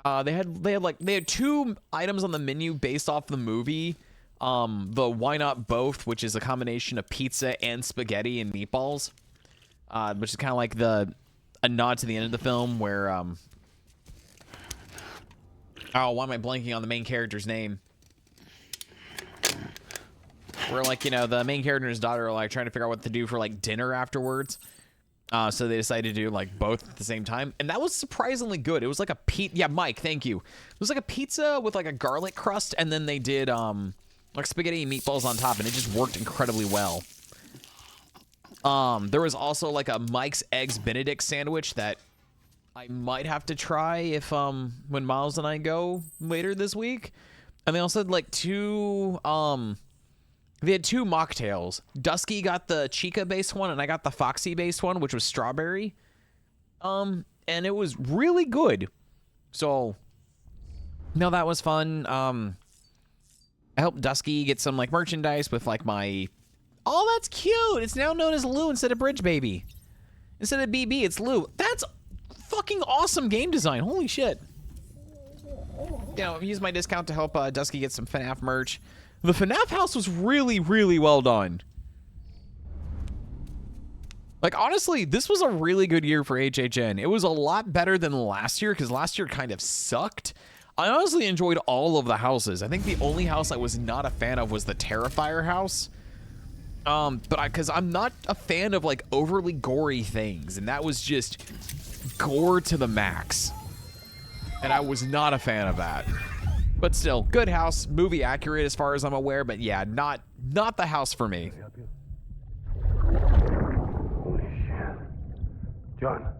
They had 2 items on the menu based off the movie. The Why Not Both, which is a combination of pizza and spaghetti and meatballs, which is kind of like a nod to the end of the film where oh, why am I blanking on the main character's name? Where, like, you know, the main character and his daughter are, like, trying to figure out what to do for, like, dinner afterwards. So they decided to do, like, both at the same time. And that was surprisingly good. It was like a yeah, Mike, thank you. It was like a pizza with, like, a garlic crust, and then they did, like, spaghetti and meatballs on top, and it just worked incredibly well. There was also, like, a Mike's Eggs Benedict sandwich that I might have to try if, when Miles and I go later this week. And they also had, like, 2, they had 2 mocktails. Dusky got the Chica-based one, and I got the Foxy-based one, which was strawberry. And it was really good. So, no, that was fun. I helped Dusky get some, like, merchandise with, like, my... Oh, that's cute! It's now known as Lou instead of Bridge Baby. Instead of BB, it's Lou. That's fucking awesome game design. Holy shit. You know, use my discount to help Dusky get some FNAF merch. The FNAF house was really, really well done. Like, honestly, this was a really good year for HHN. It was a lot better than last year, because last year kind of sucked. I honestly enjoyed all of the houses. I think the only house I was not a fan of was the Terrifier house. Because I'm not a fan of, like, overly gory things, and that was just gore to the max. And I was not a fan of that. But still, good house, movie accurate as far as I'm aware, but yeah, not the house for me. Holy shit. John,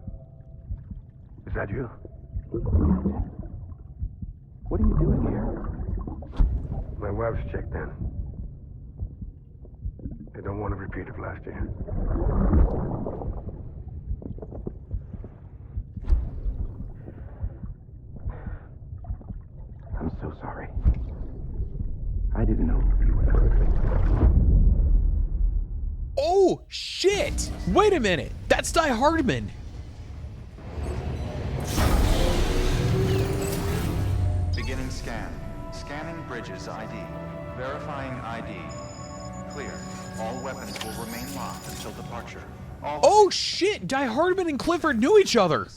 is that you? What are you doing here? My wife's checked in. They don't want to repeat of last year. I'm so sorry. I didn't know you were... Oh, shit! Wait a minute! That's Die Hardman! Beginning scan. Scanning Bridges ID. Verifying ID. Clear. All weapons will remain locked until departure. Oh shit! Die Hardman and Clifford knew each other.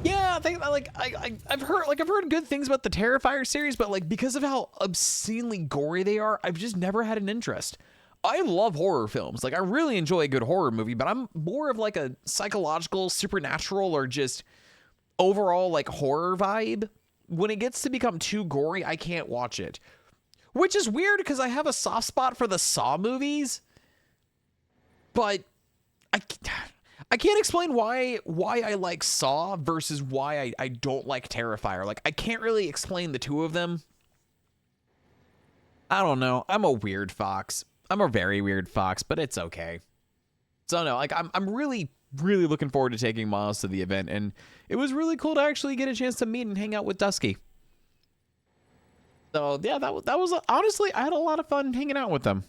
Yeah, I think I've heard good things about the Terrifier series, but like because of how obscenely gory they are, I've just never had an interest. I love horror films. Like I really enjoy a good horror movie, but I'm more of like a psychological, supernatural, or just overall like horror vibe. When it gets to become too gory, I can't watch it. Which is weird because I have a soft spot for the Saw movies, but I can't explain why I like Saw versus why I don't like Terrifier. Like, I can't really explain the two of them. I don't know. I'm a weird fox. I'm a very weird fox, but it's okay. So no, like I'm really, really looking forward to taking Miles to the event, and it was really cool to actually get a chance to meet and hang out with Dusky. So yeah, that was honestly, I had a lot of fun hanging out with them.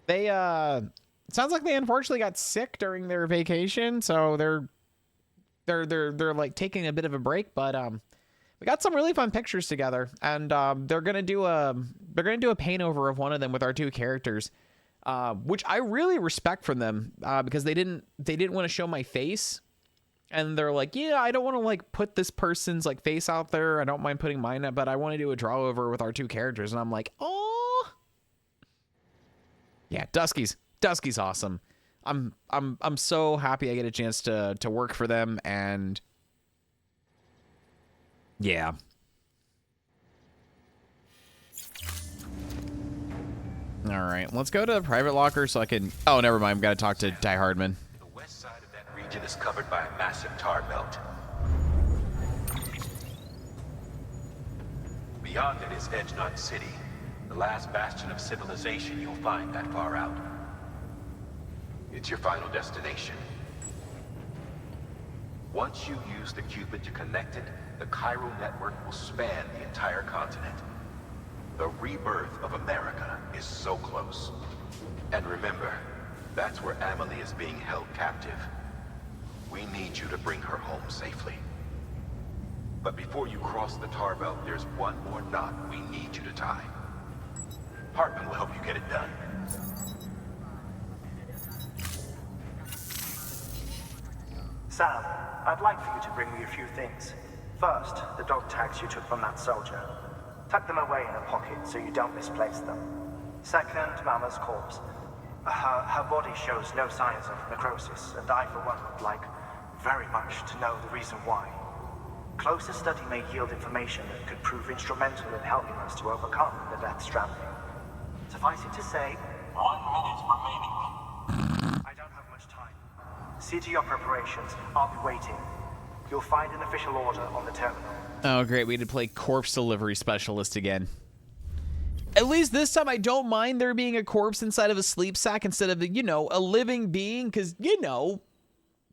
They sounds like they unfortunately got sick during their vacation, so they're like taking a bit of a break, but we got some really fun pictures together, and they're gonna do a paint over of one of them with our two characters, which I really respect from them, because they didn't want to show my face. And they're like, yeah, I don't want to like put this person's like face out there. I don't mind putting mine up, but I want to do a draw over with our two characters. And I'm like, oh, yeah, Dusky's awesome. I'm so happy I get a chance to work for them, and yeah. All right, let's go to the private locker so I can... Oh, never mind. I've got to talk to Ty Hardman. The west side of that region is covered by a massive tar belt. Beyond it is Edgenut City, the last bastion of civilization you'll find that far out. It's your final destination. Once you use the Cupid to connect it, the chiral network will span the entire continent. The rebirth of America is so close. And remember, that's where Amelie is being held captive. We need you to bring her home safely. But before you cross the tar belt, there's one more knot we need you to tie. Hartman will help you get it done. Sam, I'd like for you to bring me a few things. First, the dog tags you took from that soldier. Tuck them away in a pocket so you don't misplace them. Second, Mama's corpse. Her body shows no signs of necrosis, and I, for one, would like very much to know the reason why. Closer study may yield information that could prove instrumental in helping us to overcome the Death Stranding. Suffice it to say, 1 minute remaining. I don't have much time. See to your preparations. I'll be waiting. You'll find an official order on the terminal. Oh, great. We had to play corpse delivery specialist again. At least this time I don't mind there being a corpse inside of a sleep sack instead of, you know, a living being. Because, you know,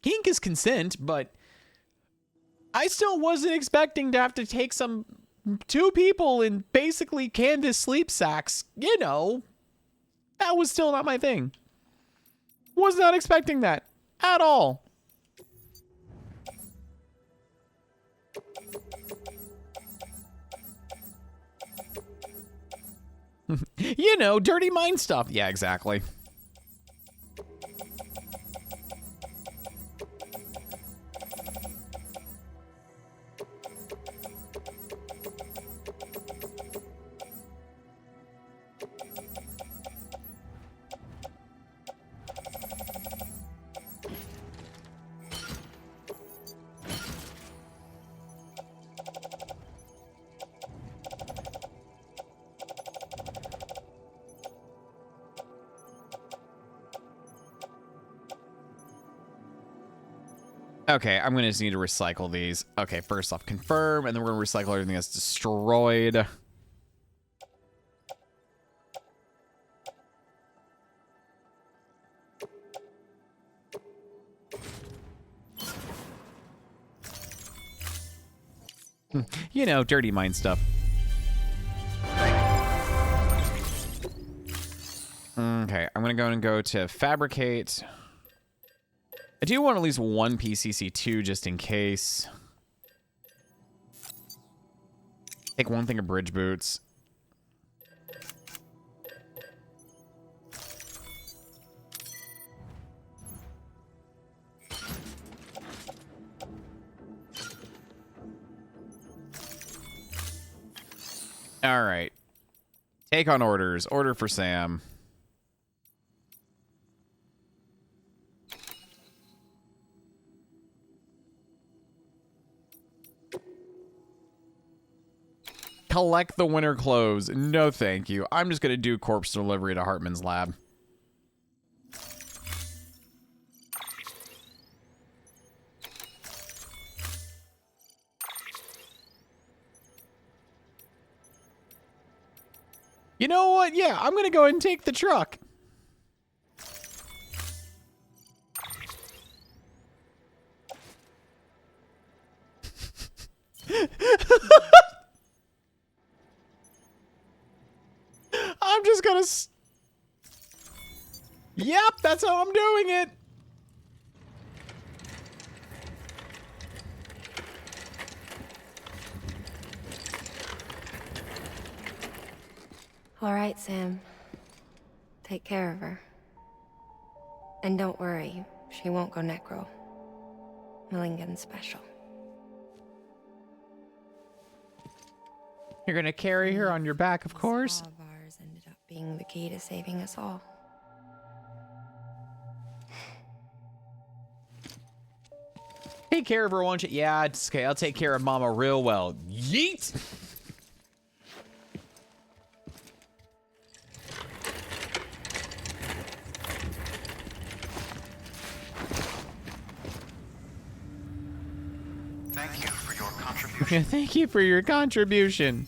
kink is consent, but I still wasn't expecting to have to take two people in basically canvas sleep sacks. You know, that was still not my thing. Was not expecting that at all. You know, dirty mind stuff. Yeah, exactly. Okay, I'm going to just need to recycle these. Okay, first off, confirm, and then we're going to recycle everything that's destroyed. You know, dirty mind stuff. Okay, I'm going to go to fabricate. I do want at least one PCC2 just in case. Take one thing of bridge boots. All right. Take on orders. Order for Sam. Collect the winter clothes. No, thank you. I'm just going to do corpse delivery to Hartman's lab. You know what? Yeah, I'm going to go ahead and take the truck. I'm just gonna... Yep, that's how I'm doing it. All right, Sam. Take care of her. And don't worry, she won't go necro. Millingan special. You're gonna carry her on your back, of course. All of ours ended up being the key to saving us all. Take care of her, won't you? Yeah, it's okay. I'll take care of Mama real well. Yeet! Thank you for your contribution. Yeah, thank you for your contribution.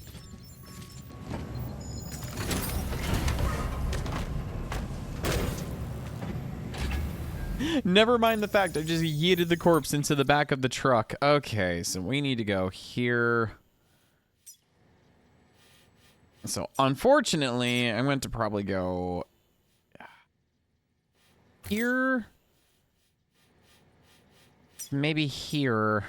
Never mind the fact I just yeeted the corpse into the back of the truck. Okay, so we need to go here. So, unfortunately, I'm going to probably go here. Maybe here.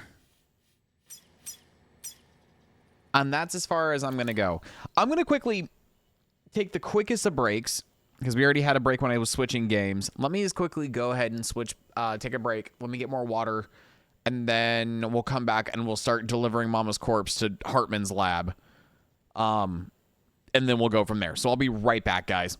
And that's as far as I'm going to go. I'm going to quickly take the quickest of breaks, because we already had a break when I was switching games. Let me just quickly go ahead and switch, take a break. Let me get more water, and then we'll come back and we'll start delivering Mama's corpse to Hartman's lab. And then we'll go from there. So I'll be right back, guys.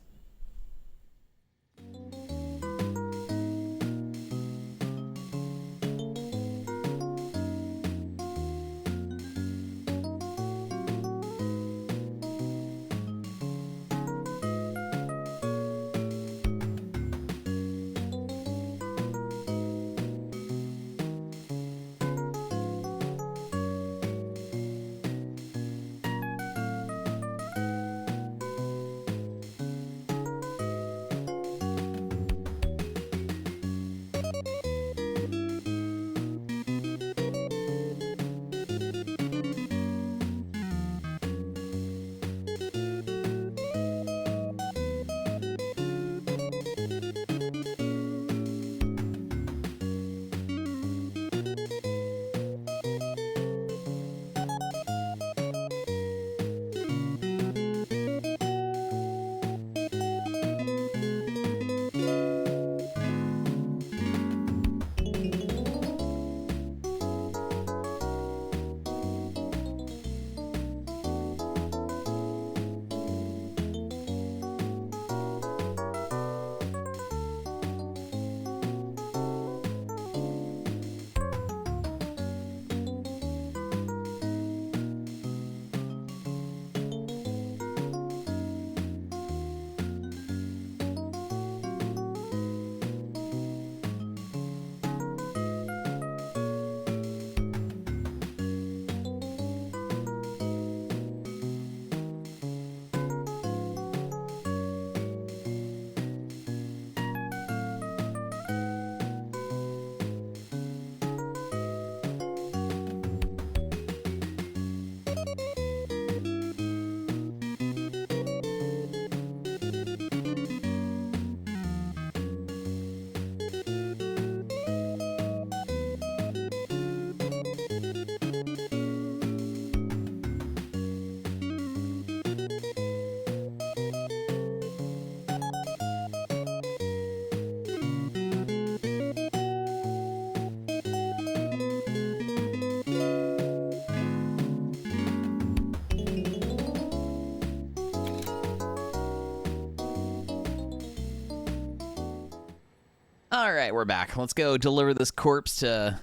All right, we're back. Let's go deliver this corpse to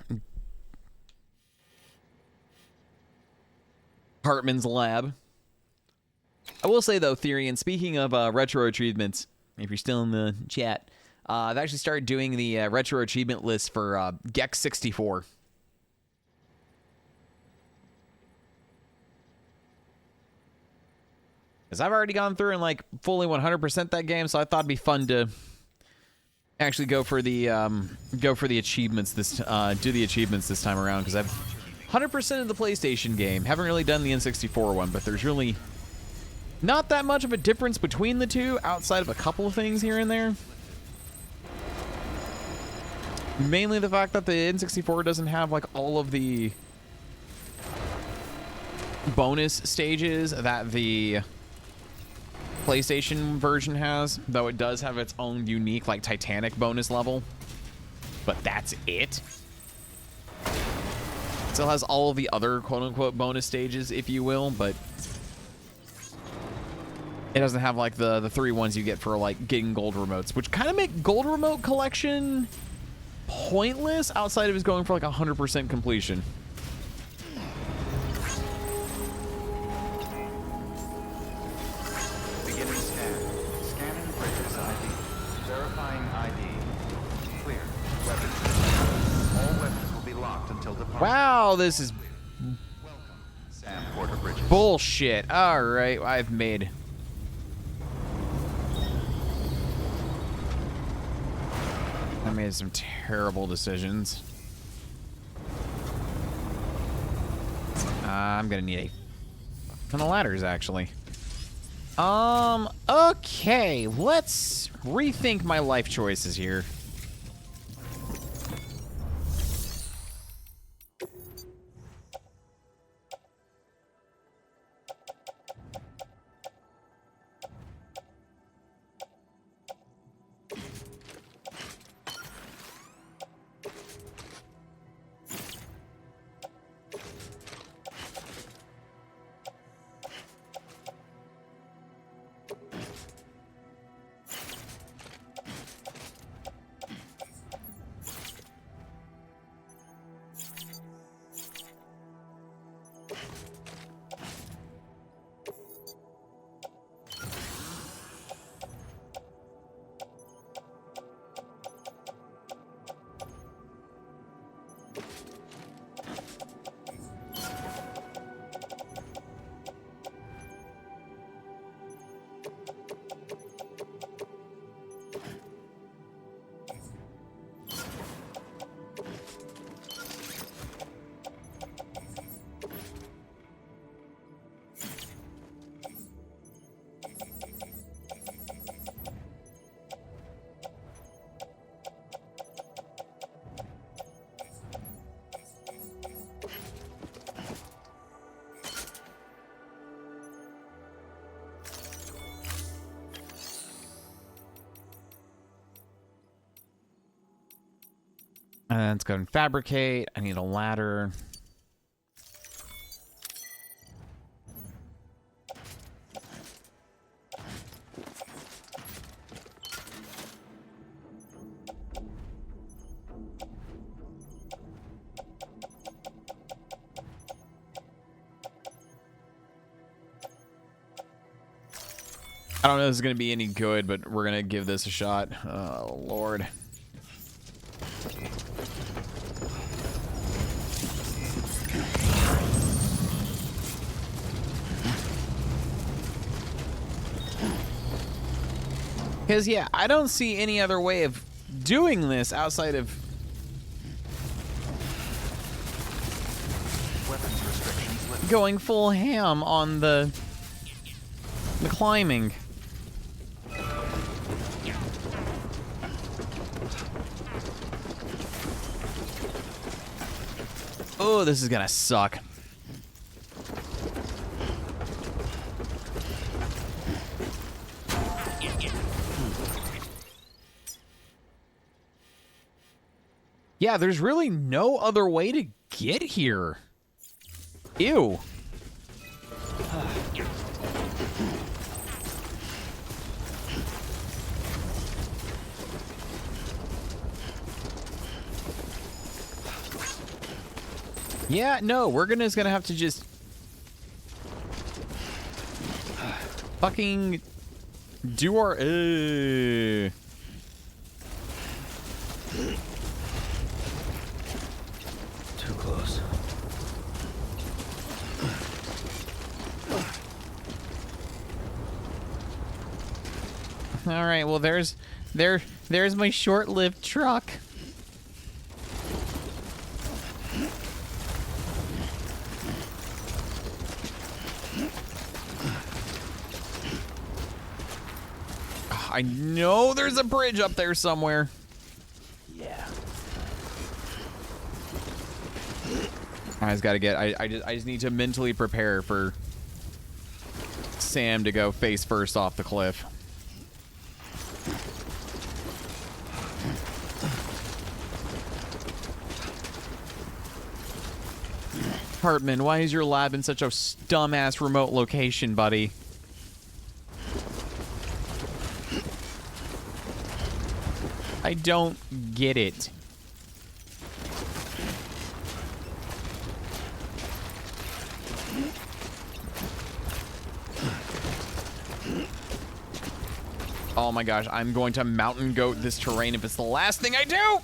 Hartman's lab. I will say, though, Therian, speaking of retro achievements, if you're still in the chat, I've actually started doing the retro achievement list for Gex 64. Because I've already gone through and, like, fully 100% that game, so I thought it'd be fun to actually go for the achievements this do the achievements this time around, because I've 100% of the PlayStation game. Haven't really done the N64 one, but there's really not that much of a difference between the two outside of a couple of things here and there. Mainly the fact that the N64 doesn't have like all of the bonus stages that the PlayStation version has, though it does have its own unique like Titanic bonus level, but that's it. It still has all of the other quote-unquote bonus stages, if you will, but it doesn't have like the three ones you get for like getting gold remotes, which kind of make gold remote collection pointless outside of us going for like 100% completion. Beginning scan. Scanning Bridges ID. Verifying ID. Clear. Weapons. All weapons will be locked until departure. Wow, this is Sam Porter Bridges. bullshit. All right, I made some terrible decisions. I'm gonna need a ton of ladders, actually. Okay, let's rethink my life choices here. And let's go and fabricate. I need a ladder. I don't know if this is going to be any good, but we're going to give this a shot. Oh, Lord. Because, yeah, I don't see any other way of doing this outside of Weapons restrictions lifted. going full ham on the climbing. Oh, this is gonna suck. Yeah, there's really no other way to get here. Ew. Yeah, no, we're just gonna have to just fucking do our Too close. All right, well there's my short-lived truck. I know there's a bridge up there somewhere. Yeah. I just gotta get. I just need to mentally prepare for Sam to go face first off the cliff. Hartman, why is your lab in such a dumbass remote location, buddy? I don't get it. Oh my gosh, I'm going to mountain goat this terrain if it's the last thing I do!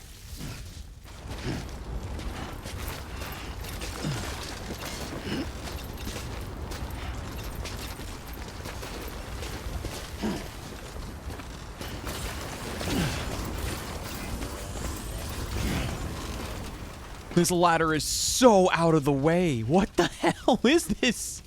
This ladder is so out of the way. What the hell is this?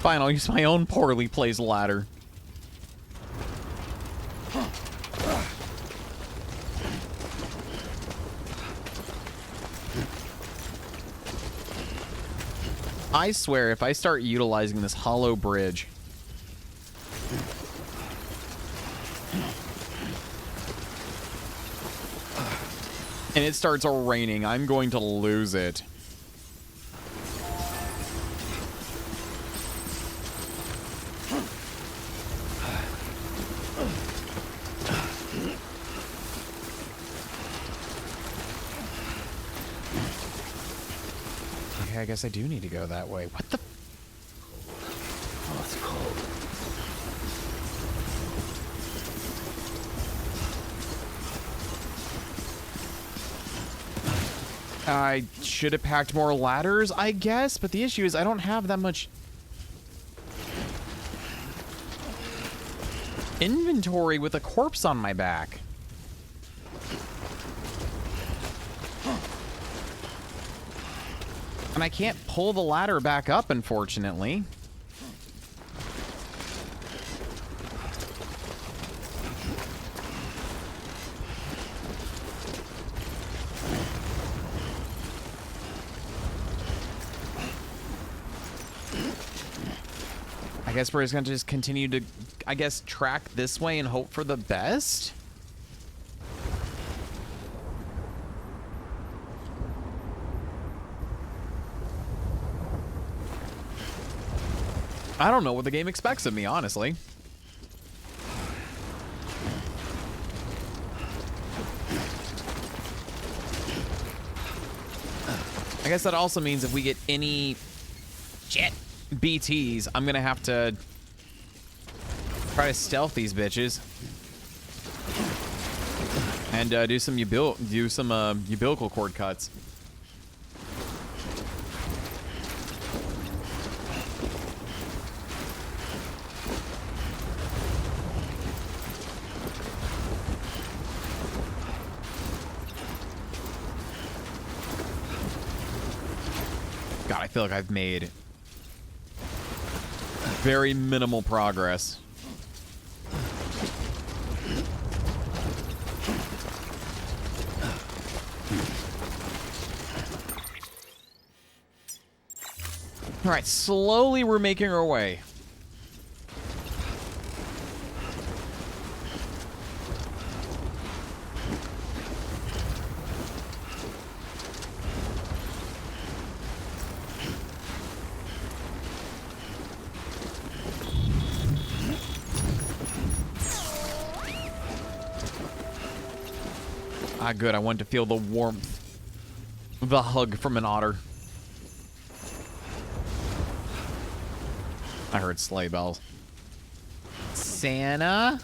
Fine, I'll use my own poorly placed ladder. I swear, if I start utilizing this hollow bridge, and it starts raining, I'm going to lose it. I guess I do need to go that way. What the? Oh, it's cold. I should have packed more ladders, I guess, but the issue is I don't have that much inventory with a corpse on my back. And I can't pull the ladder back up, unfortunately. I guess we're just going to just continue to, I guess, track this way and hope for the best. I don't know what the game expects of me, honestly. I guess that also means if we get any shit BTs, I'm gonna have to try to stealth these bitches and do some umbilical cord cuts. God, I feel like I've made very minimal progress. All right, slowly we're making our way. Ah, good. I wanted to feel the warmth, the hug from an otter. I heard sleigh bells. Santa?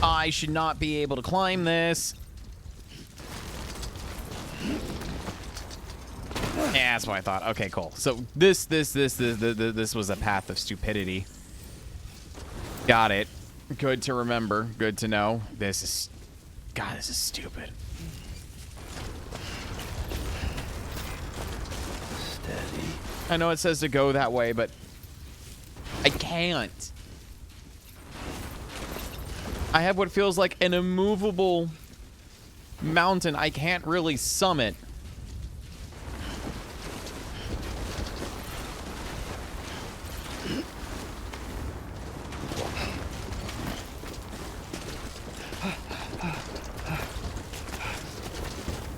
I should not be able to climb this. Yeah, that's what I thought. Okay, cool. So this was a path of stupidity. Got it. Good to remember. Good to know. This is... God, this is stupid. Steady. I know it says to go that way, but I can't. I have what feels like an immovable mountain I can't really summit.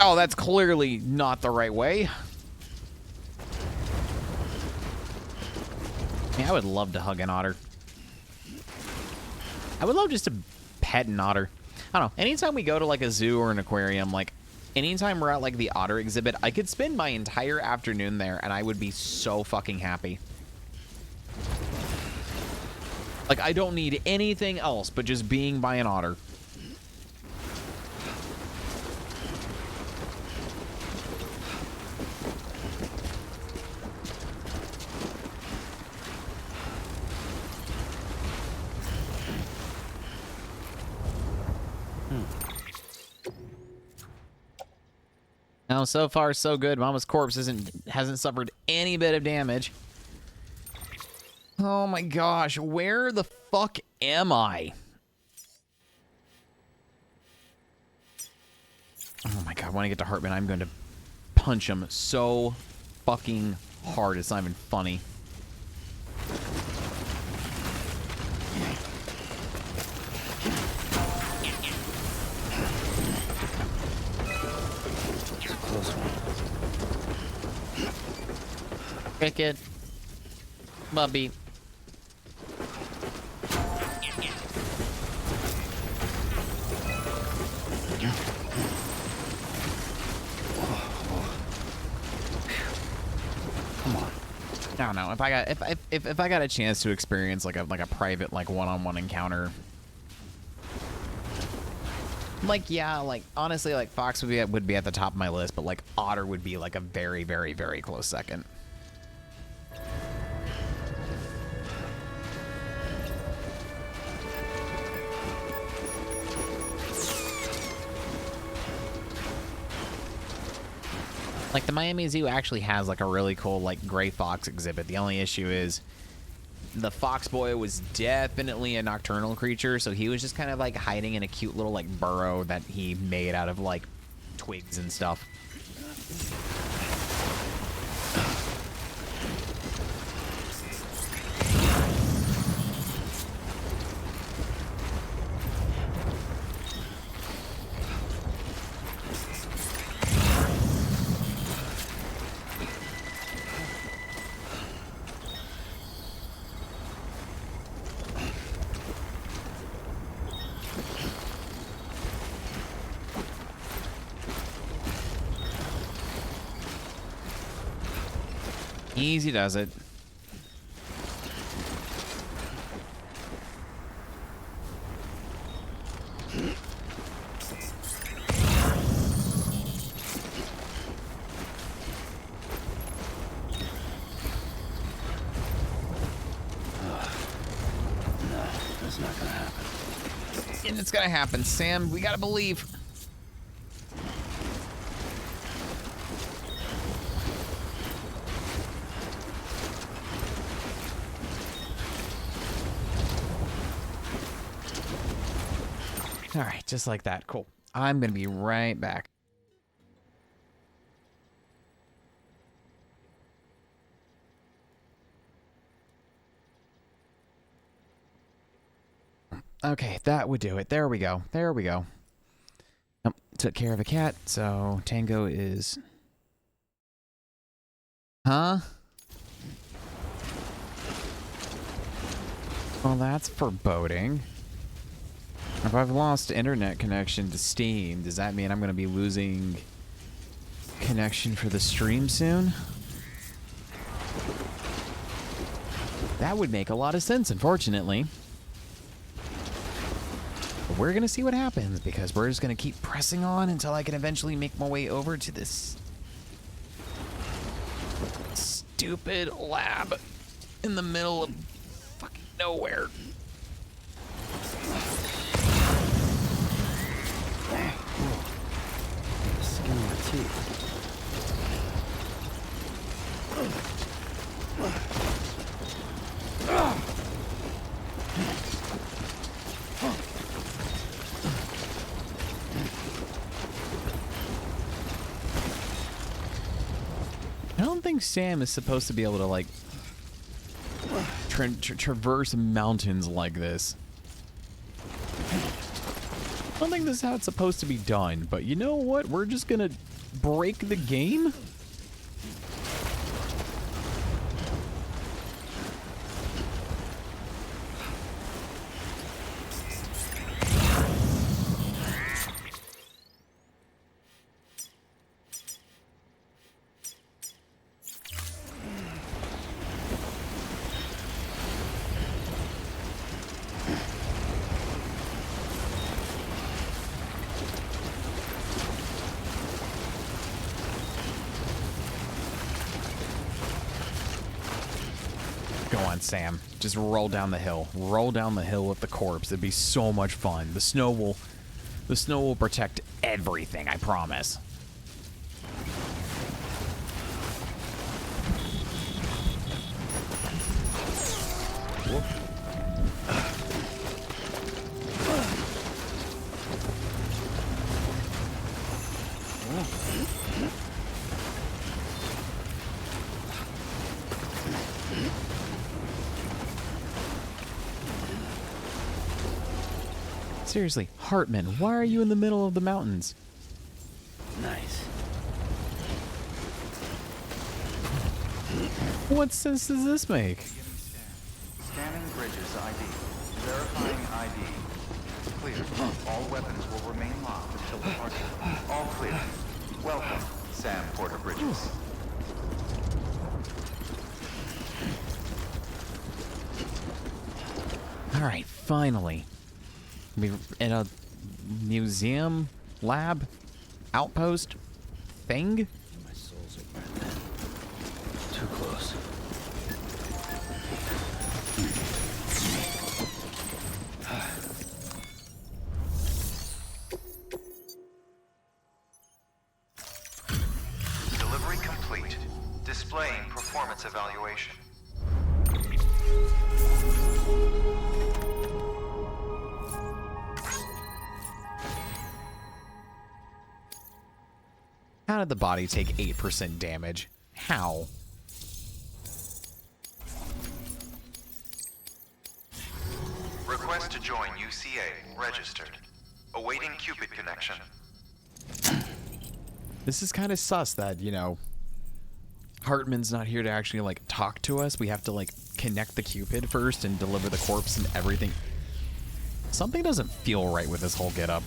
Oh, that's clearly not the right way. Yeah, I would love to hug an otter. I would love just to pet an otter. I don't know. Anytime we go to like a zoo or an aquarium, like anytime we're at like the otter exhibit, I could spend my entire afternoon there and I would be so fucking happy. Like I don't need anything else but just being by an otter. Now, so far, so good. Mama's corpse hasn't suffered any bit of damage. Oh my gosh, where the fuck am I? Oh my god, when I get to Hartman, I'm going to punch him so fucking hard. It's not even funny. Cricket. Bubby. Come on. I don't know. If I got a chance to experience like a private like one-on-one encounter, like yeah, like honestly, like Fox would be at the top of my list, but like Otter would be like a very, very, very close second. Like the Miami Zoo actually has like a really cool like gray fox exhibit. The only issue is the fox boy was definitely a nocturnal creature, so he was just kind of like hiding in a cute little like burrow that he made out of like twigs and stuff. Easy does it. No, that's not gonna happen. And it's gonna happen, Sam. We gotta believe. All right, just like that. Cool. I'm going to be right back. Okay, that would do it. There we go. There we go. Took care of a cat, so Tango is... Huh? Well, that's foreboding. If I've lost internet connection to Steam, does that mean I'm going to be losing connection for the stream soon? That would make a lot of sense, unfortunately. But we're going to see what happens, because we're just going to keep pressing on until I can eventually make my way over to this stupid lab in the middle of fucking nowhere. Skin on my teeth. I don't think Sam is supposed to be able to, like, traverse mountains like this. I don't think this is how it's supposed to be done, but you know what? We're just gonna break the game? Go on, Sam. Just roll down the hill. Roll down the hill with the corpse. It'd be so much fun. The snow will protect everything, I promise. Whoop. Seriously, Hartman, why are you in the middle of the mountains? Nice. What sense does this make? Scanning bridges ID. Verifying ID. Clear. All weapons will remain locked until departure. All clear. Welcome, Sam Porter Bridges. Alright, finally. We in a museum, lab, outpost thing? My soles are burned then. Too close. Delivery complete. Displaying performance evaluation. How did the body take 8% damage? How? Request to join UCA. Registered. Awaiting Cupid connection. This is kind of sus that, you know, Hartman's not here to actually, like, talk to us. We have to, like, connect the Cupid first and deliver the corpse and everything. Something doesn't feel right with this whole getup.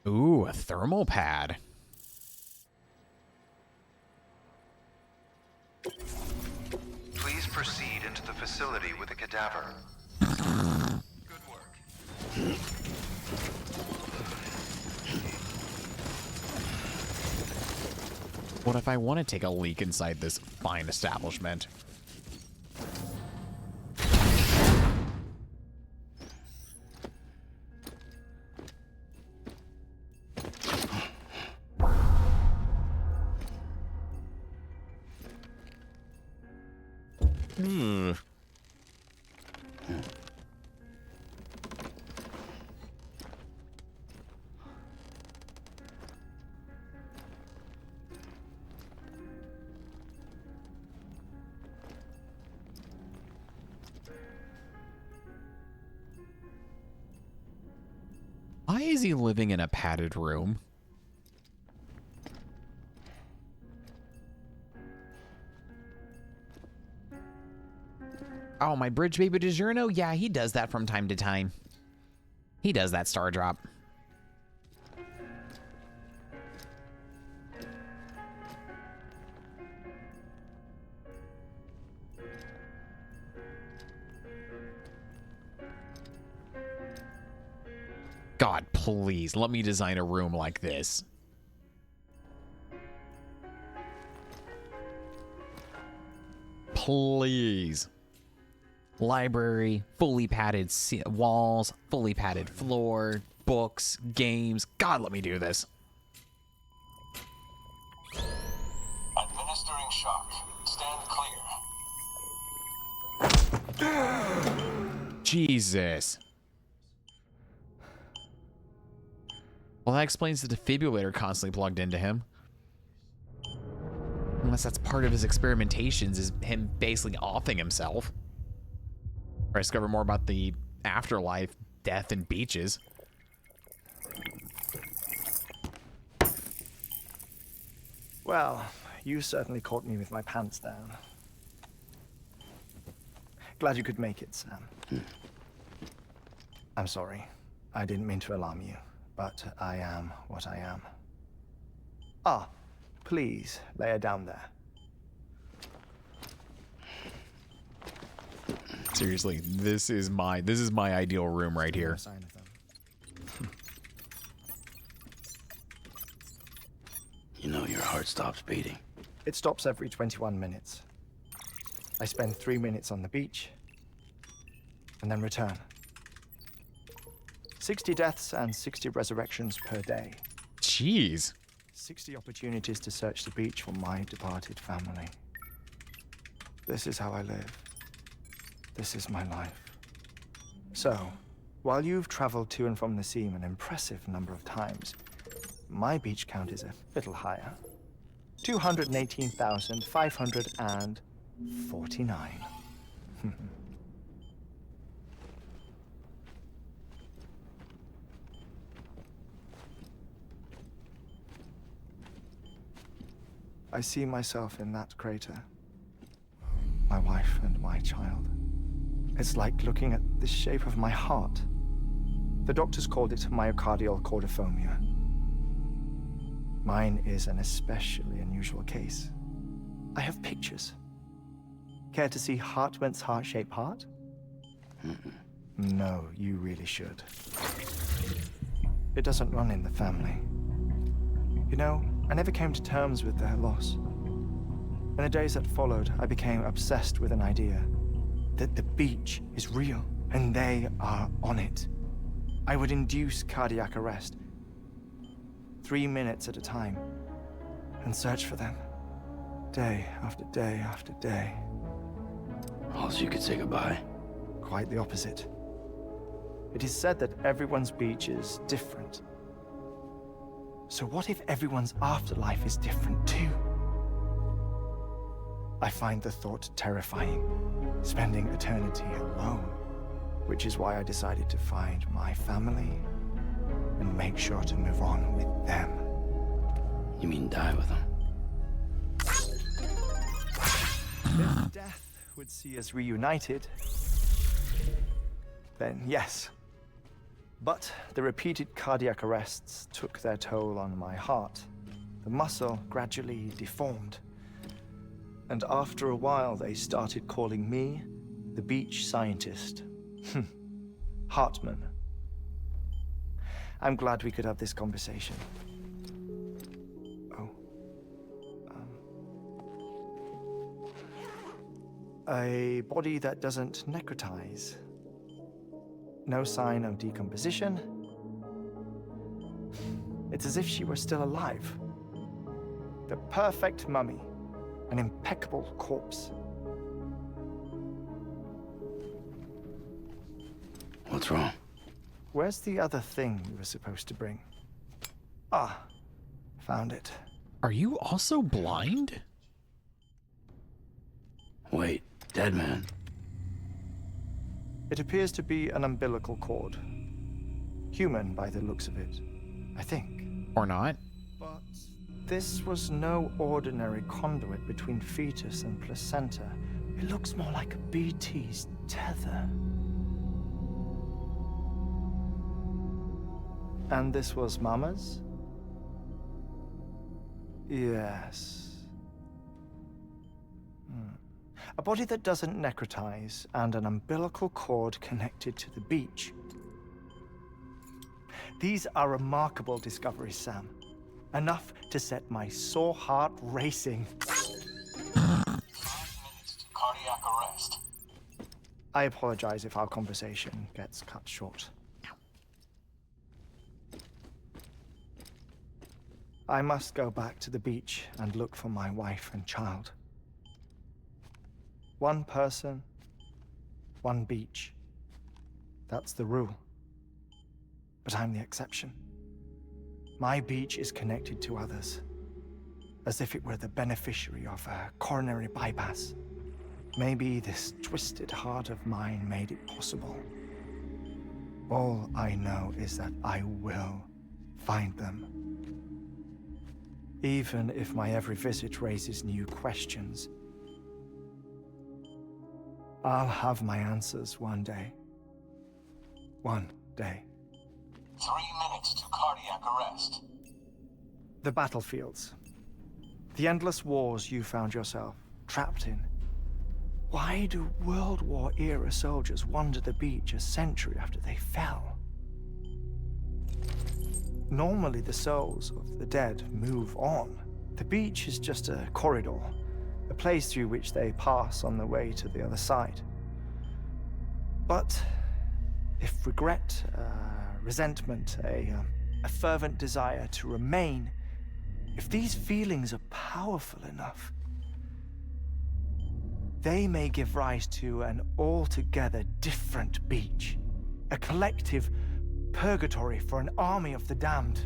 Ooh, a thermal pad. Please proceed into the facility with a cadaver. Good work. What if I want to take a leak inside this fine establishment? Why is he living in a padded room? Oh, my bridge baby DiGiorno? Yeah, he does that from time to time. He does that star drop. God, please, let me design a room like this. Please. Library, fully padded walls, fully padded floor, books, games. God, let me do this. Administering shock. Stand clear. Jesus. Well, that explains the defibrillator constantly plugged into him. Unless that's part of his experimentations, is him basically offing himself. Or discover more about the afterlife, death, and beaches. Well, you certainly caught me with my pants down. Glad you could make it, Sam. I'm sorry. I didn't mean to alarm you, but I am what I am. Ah, please lay her down there. Seriously, this is my ideal room right here. No sign of them. You know your heart stops beating. It stops every 21 minutes. I spend 3 minutes on the beach, and then return. 60 deaths and 60 resurrections per day. Jeez. 60 opportunities to search the beach for my departed family. This is how I live. This is my life. So, while you've traveled to and from the sea an impressive number of times, my beach count is a little higher. 218,549. I see myself in that crater. My wife and my child. It's like looking at the shape of my heart. The doctors called it myocardial cordiformia. Mine is an especially unusual case. I have pictures. Care to see Hartman's heart-shaped heart? No, you really should. It doesn't run in the family. You know, I never came to terms with their loss. In the days that followed, I became obsessed with an idea that the beach is real and they are on it. I would induce cardiac arrest, 3 minutes at a time, and search for them, day after day after day. Also, you could say goodbye. Quite the opposite. It is said that everyone's beach is different. So what if everyone's afterlife is different too? I find the thought terrifying, spending eternity alone, which is why I decided to find my family and make sure to move on with them. You mean die with them? If death would see us reunited, then yes. But the repeated cardiac arrests took their toll on my heart. The muscle gradually deformed. And after a while, they started calling me the beach scientist. Hartman. I'm glad we could have this conversation. Oh. A body that doesn't necrotize. No sign of decomposition. It's as if she were still alive. The perfect mummy. An impeccable corpse. What's wrong? Where's the other thing you were supposed to bring? Ah, found it. Are you also blind? Wait, dead man. It appears to be an umbilical cord. Human by the looks of it, I think. Or not? But this was no ordinary conduit between fetus and placenta. It looks more like a BT's tether. And this was Mama's? Yes. A body that doesn't necrotize and an umbilical cord connected to the beach. These are remarkable discoveries, Sam. Enough to set my sore heart racing. 5 minutes to cardiac arrest. I apologize if our conversation gets cut short. I must go back to the beach and look for my wife and child. One person, one beach. That's the rule. But I'm the exception. My beach is connected to others, as if it were the beneficiary of a coronary bypass. Maybe this twisted heart of mine made it possible. All I know is that I will find them. Even if my every visit raises new questions, I'll have my answers one day. One day. 3 minutes to cardiac arrest. The battlefields. The endless wars you found yourself trapped in. Why do World War era soldiers wander the beach a century after they fell? Normally the souls of the dead move on. The beach is just a corridor, a place through which they pass on the way to the other side. But if regret, resentment, a fervent desire to remain, if these feelings are powerful enough, they may give rise to an altogether different beach, a collective purgatory for an army of the damned.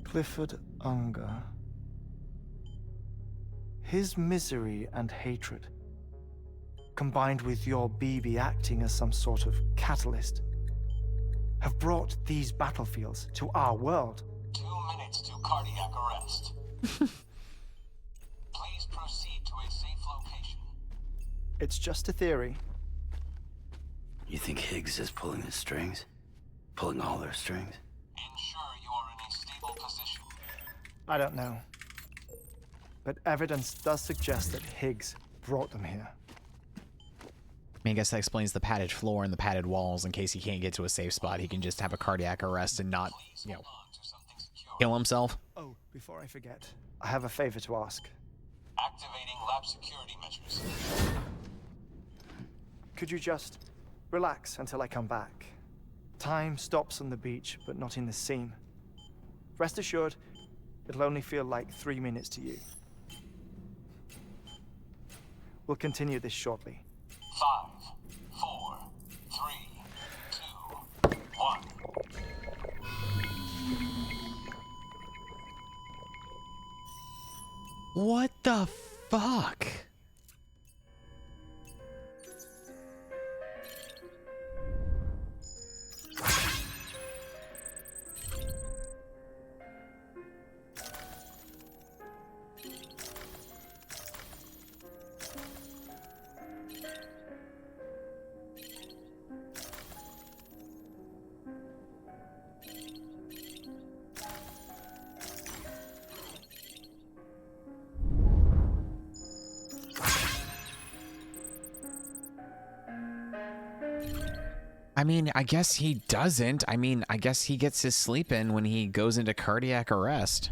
Clifford Unger. His misery and hatred, combined with your BB acting as some sort of catalyst, have brought these battlefields to our world. 2 minutes to cardiac arrest. Please proceed to a safe location. It's just a theory. You think Higgs is pulling the strings? Pulling all their strings? Ensure you are in a stable position. I don't know. But evidence does suggest that Higgs brought them here. I guess that explains the padded floor and the padded walls. In case he can't get to a safe spot, he can just have a cardiac arrest and not, kill himself. Oh, before I forget, I have a favor to ask. Activating lab security measures. Could you just relax until I come back? Time stops on the beach, but not in the scene. Rest assured, it'll only feel like 3 minutes to you. We'll continue this shortly. 5, 4, 3, 2, 1. What the fuck? I mean, I guess he doesn't. I mean, I guess he gets his sleep in when he goes into cardiac arrest.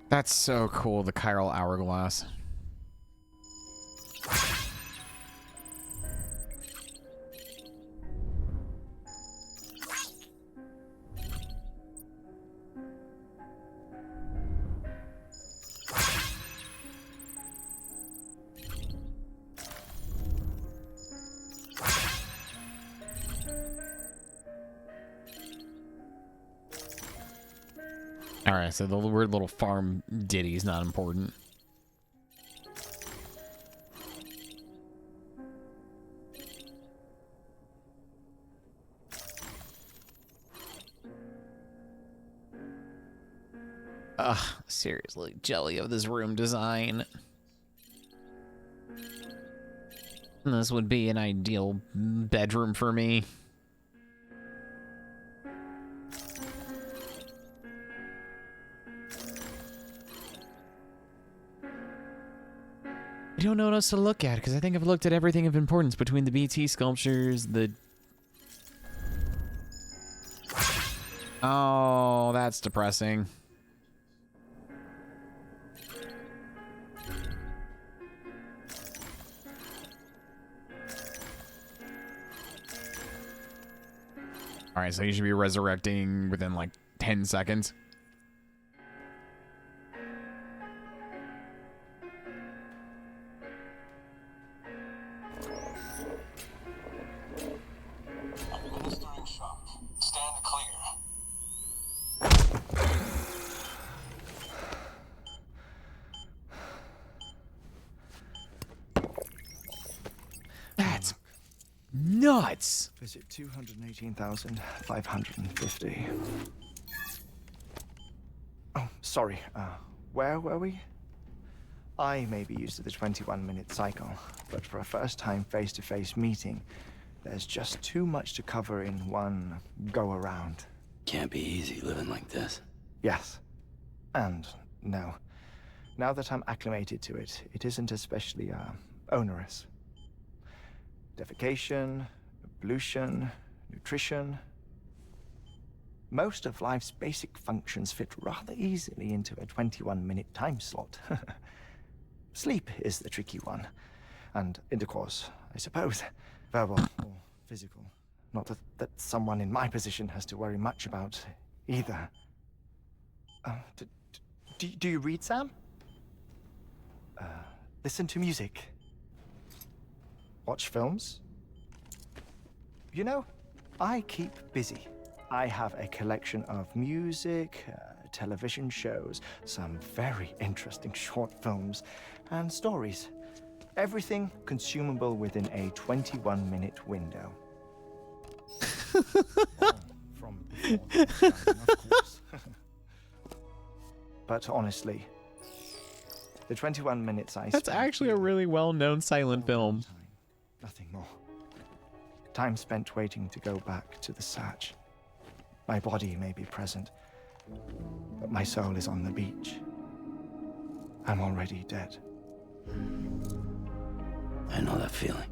That's so cool, the chiral hourglass. Alright, so the weird little farm ditty is not important. Ugh, seriously, jelly of this room design. This would be an ideal bedroom for me. I don't know what else to look at, because I think I've looked at everything of importance between the BT sculptures, the... Oh, that's depressing. Alright, so you should be resurrecting within like 10 seconds. Administering shock. Stand clear. That's nuts. Visit 218,550. Oh, sorry. Where were we? I may be used to the 21-minute cycle, but for a first-time face-to-face meeting, there's just too much to cover in one go-around. Can't be easy living like this. Yes. And no. Now that I'm acclimated to it, it isn't especially, onerous. Defecation, pollution, nutrition. Most of life's basic functions fit rather easily into a 21-minute time slot. Sleep is the tricky one. And intercourse, I suppose. Verbal or physical. Not that someone in my position has to worry much about either. Do you read, Sam? Listen to music. Watch films? You know, I keep busy. I have a collection of music, television shows, some very interesting short films, and stories. Everything consumable within a 21-minute window. From before the Stranding, of course. But honestly, the 21 minutes I That's actually a really well-known silent film. Nothing more. Time spent waiting to go back to the Satch. My body may be present, but my soul is on the beach. I'm already dead. I know that feeling.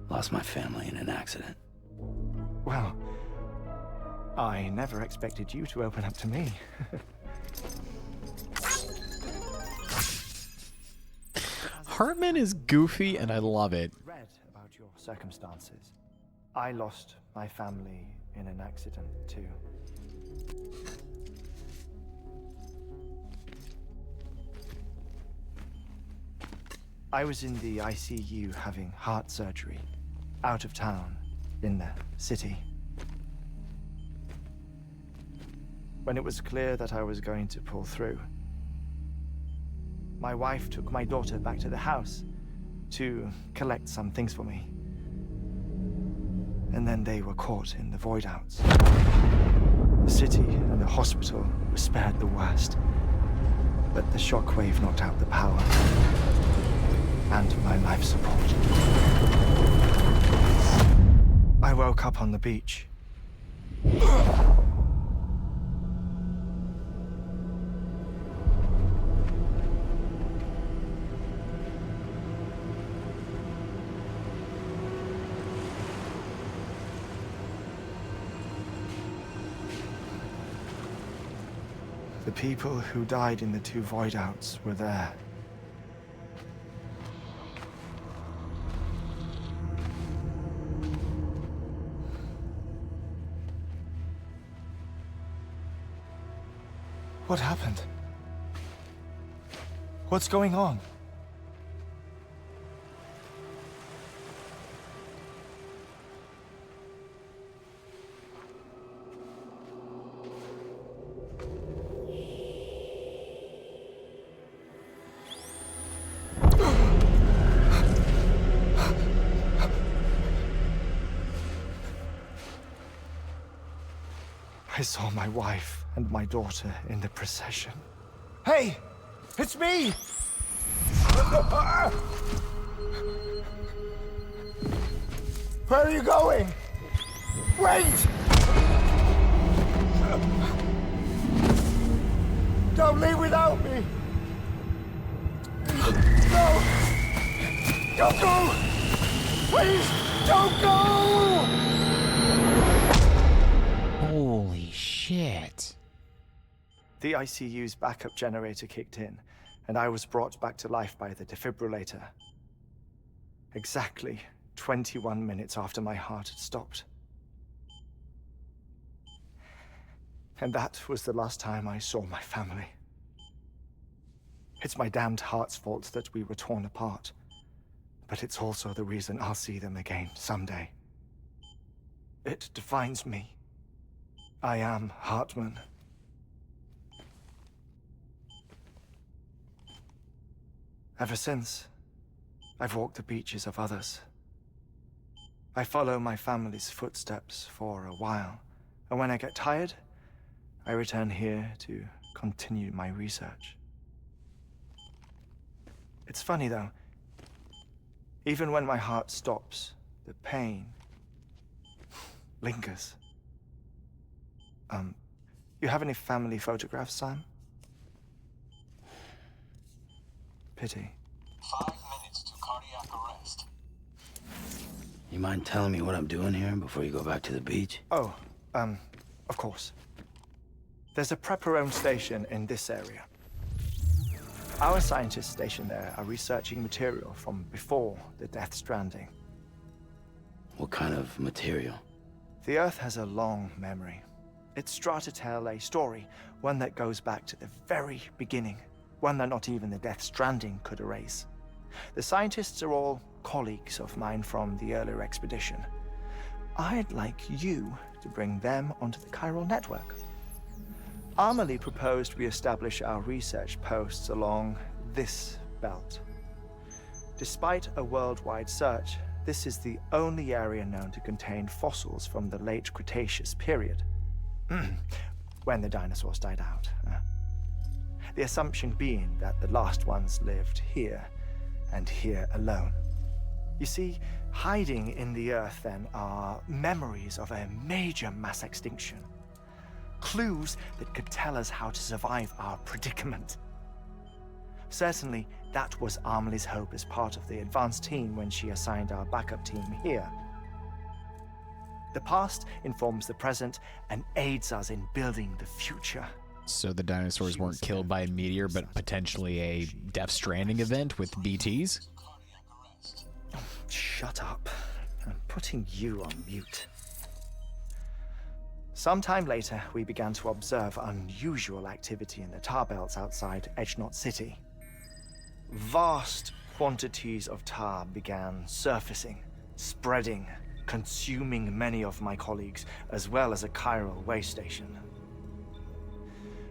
Lost my family in an accident. Well, I never expected you to open up to me. Hartman is goofy, and I love it. Read about your circumstances. I lost my family in an accident, too. I was in the ICU having heart surgery, out of town, in the city. When it was clear that I was going to pull through, my wife took my daughter back to the house to collect some things for me. And then they were caught in the void-outs. The city and the hospital were spared the worst, but the shockwave knocked out the power and my life support. I woke up on the beach. The people who died in the two void-outs were there. What happened? What's going on? I saw my wife and my daughter in the procession. Hey! It's me! Where are you going? Wait! Don't leave without me! No! Don't go! Please, don't go! Holy shit. The ICU's backup generator kicked in, and I was brought back to life by the defibrillator. Exactly 21 minutes after my heart had stopped. And that was the last time I saw my family. It's my damned heart's fault that we were torn apart. But it's also the reason I'll see them again someday. It defines me. I am Hartman. Ever since, I've walked the beaches of others. I follow my family's footsteps for a while, and when I get tired, I return here to continue my research. It's funny though, even when my heart stops, the pain lingers. You have any family photographs, Sam? Pity. 5 minutes to cardiac arrest. You mind telling me what I'm doing here before you go back to the beach? Oh, of course. There's a Prepperone station in this area. Our scientists stationed there are researching material from before the Death Stranding. What kind of material? The Earth has a long memory. It's trying to tell a story, one that goes back to the very beginning, one that not even the Death Stranding could erase. The scientists are all colleagues of mine from the earlier expedition. I'd like you to bring them onto the chiral network. Amelie proposed we establish our research posts along this belt. Despite a worldwide search, this is the only area known to contain fossils from the late Cretaceous period, when the dinosaurs died out. The assumption being that the last ones lived here, and here alone. You see, hiding in the Earth then are memories of a major mass extinction. Clues that could tell us how to survive our predicament. Certainly, that was Amelie's hope as part of the advanced team when she assigned our backup team here. The past informs the present and aids us in building the future. So the dinosaurs weren't killed by a meteor, but potentially a Death Stranding event with BTs? Oh, shut up. I'm putting you on mute. Sometime later, we began to observe unusual activity in the tar belts outside Edgenot City. Vast quantities of tar began surfacing, spreading, consuming many of my colleagues, as well as a chiral way station.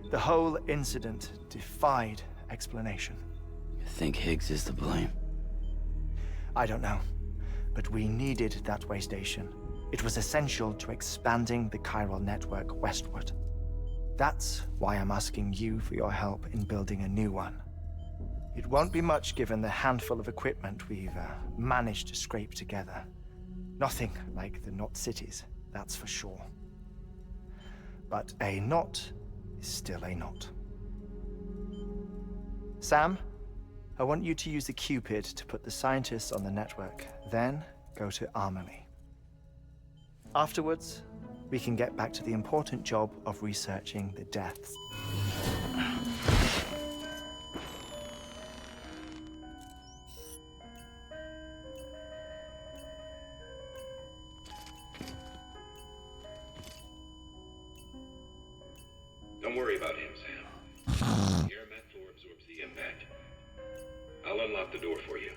The whole incident defied explanation. You think Higgs is to blame? I don't know, but we needed that way station. It was essential to expanding the chiral network westward. That's why I'm asking you for your help in building a new one. It won't be much given the handful of equipment we've managed to scrape together. Nothing like the knot cities, that's for sure. But a knot is still a knot. Sam, I want you to use the Cupid to put the scientists on the network, then go to Amelie. Afterwards, we can get back to the important job of researching the deaths. Don't worry about him, Sam. The air mat floor absorbs the impact. I'll unlock the door for you.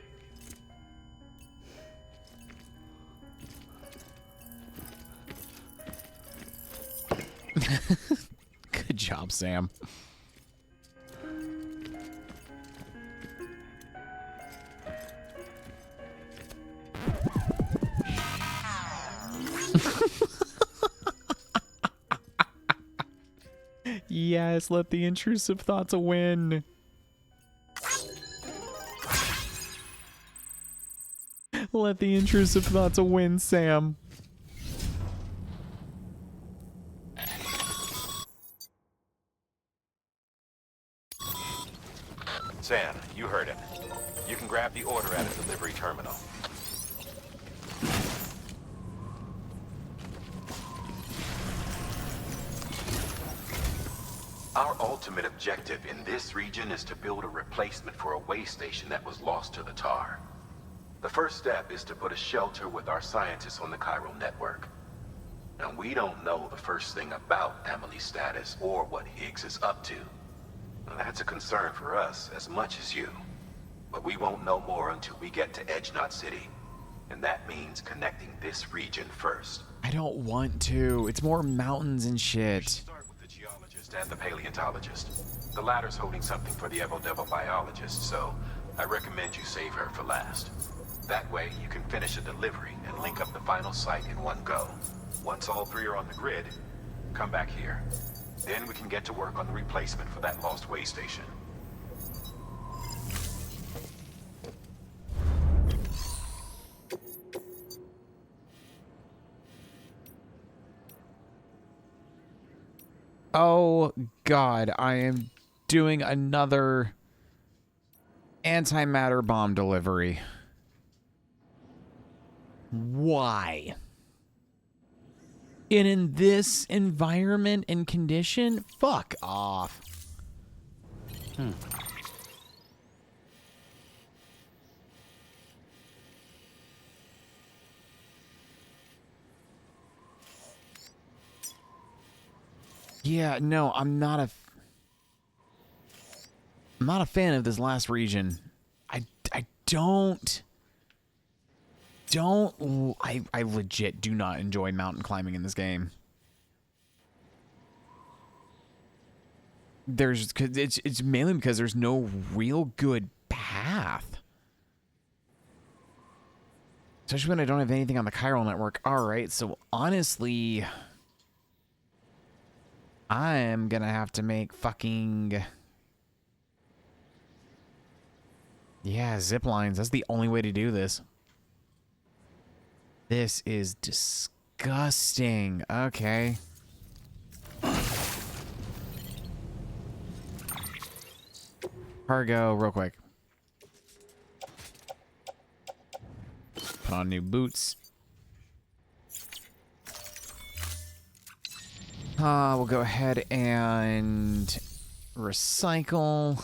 Good job, Sam. Yes, let the intrusive thoughts win. Let the intrusive thoughts win, Sam. Sam, you heard him. You can grab the order at a delivery terminal. Our ultimate objective in this region is to build a replacement for a way station that was lost to the tar. The first step is to put a shelter with our scientists on the chiral network. Now, we don't know the first thing about Emily's status or what Higgs is up to. Now, that's a concern for us as much as you. But we won't know more until we get to Edge Knot City. And that means connecting this region first. I don't want to. It's more mountains and shit. And the paleontologist. The latter's holding something for the Evo biologist, so I recommend you save her for last. That way, you can finish a delivery and link up the final site in one go. Once all three are on the grid, come back here. Then we can get to work on the replacement for that lost way station. Oh God, I am doing another antimatter bomb delivery. Why? And in this environment and condition? Fuck off. Yeah, no, I'm not a fan of this last region. I legit do not enjoy mountain climbing in this game. It's mainly because there's no real good path. Especially when I don't have anything on the chiral network. Alright, so honestly, I'm gonna have to make fucking... Yeah, zip lines. That's the only way to do this. This is disgusting. Okay. Cargo, real quick. Put on new boots. We'll go ahead and recycle.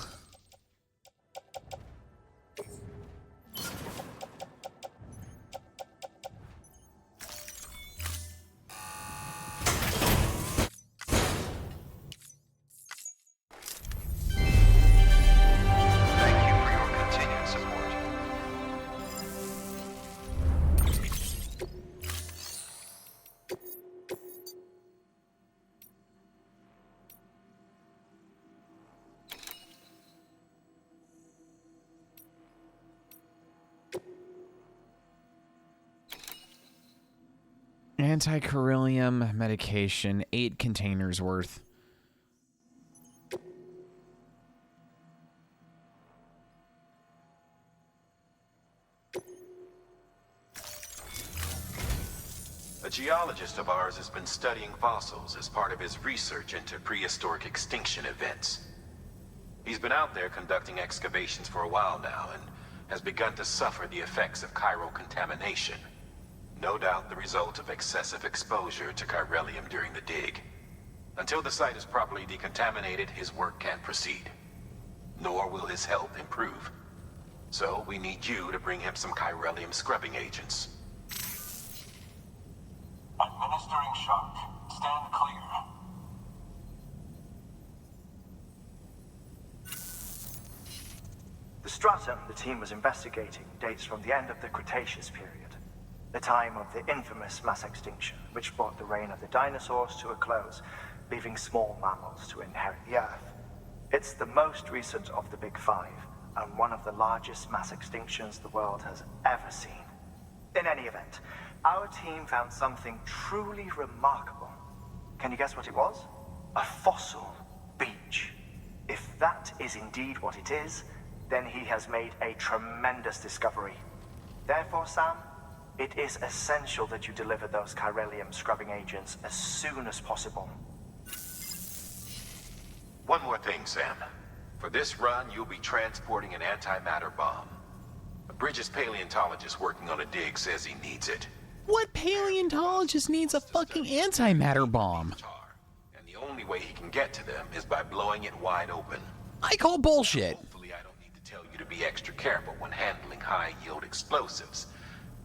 Anti-Coryllium medication, 8 containers worth. A geologist of ours has been studying fossils as part of his research into prehistoric extinction events. He's been out there conducting excavations for a while now and has begun to suffer the effects of chiral contamination. No doubt the result of excessive exposure to chiralium during the dig. Until the site is properly decontaminated, his work can't proceed. Nor will his health improve. So we need you to bring him some chiralium scrubbing agents. Administering shock. Stand clear. The stratum the team was investigating dates from the end of the Cretaceous period. The time of the infamous mass extinction, which brought the reign of the dinosaurs to a close, leaving small mammals to inherit the Earth. It's the most recent of the Big Five, and one of the largest mass extinctions the world has ever seen. In any event, our team found something truly remarkable. Can you guess what it was? A fossil beach. If that is indeed what it is, then he has made a tremendous discovery. Therefore, Sam, it is essential that you deliver those chiralium scrubbing agents as soon as possible. One more thing, Sam. For this run, you'll be transporting an antimatter bomb. A British paleontologist working on a dig says he needs it. What paleontologist needs a fucking antimatter bomb? And the only way he can get to them is by blowing it wide open. I call bullshit. Hopefully I don't need to tell you to be extra careful when handling high-yield explosives.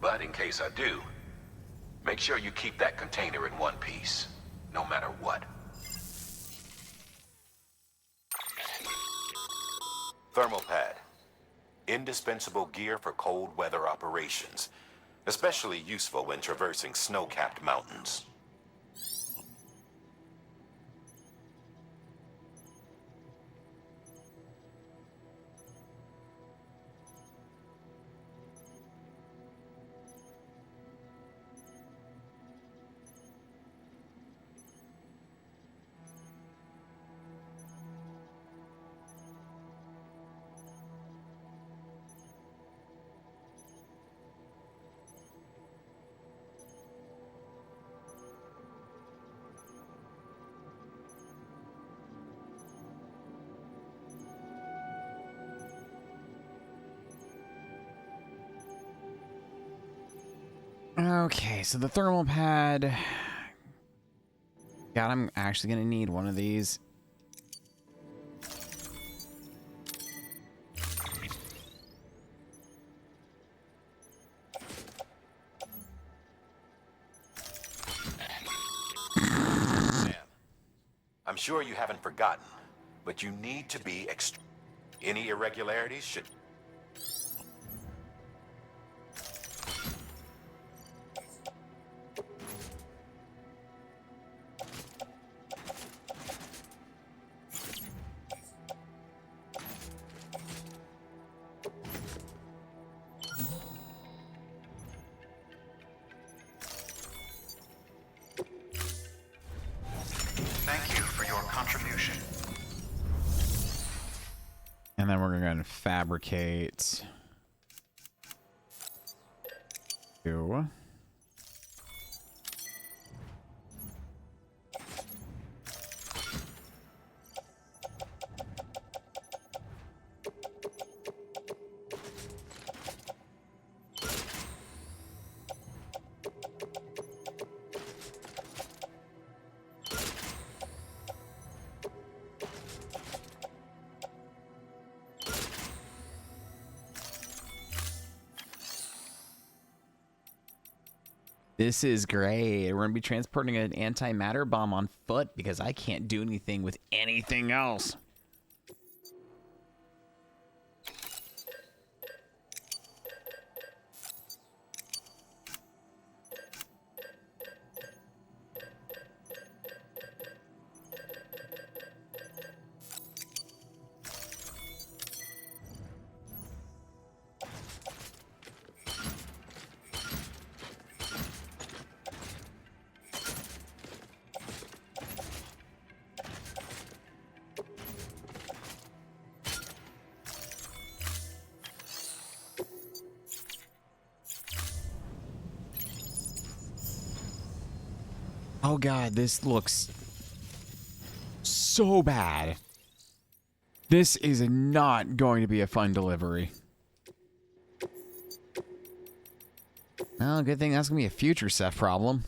But in case I do, make sure you keep that container in one piece, no matter what. Thermal pad. Indispensable gear for cold weather operations. Especially useful when traversing snow-capped mountains. Okay, so the thermal pad. God, I'm actually gonna need one of these. Sam, I'm sure you haven't forgotten, but you need to be extra. Any irregularities should... Thank you for your contribution. And then we're going to fabricate 2. This is great. We're going to be transporting an antimatter bomb on foot because I can't do anything with anything else. Oh god, this looks so bad. This is not going to be a fun delivery. Well, good thing that's going to be a future Seth problem.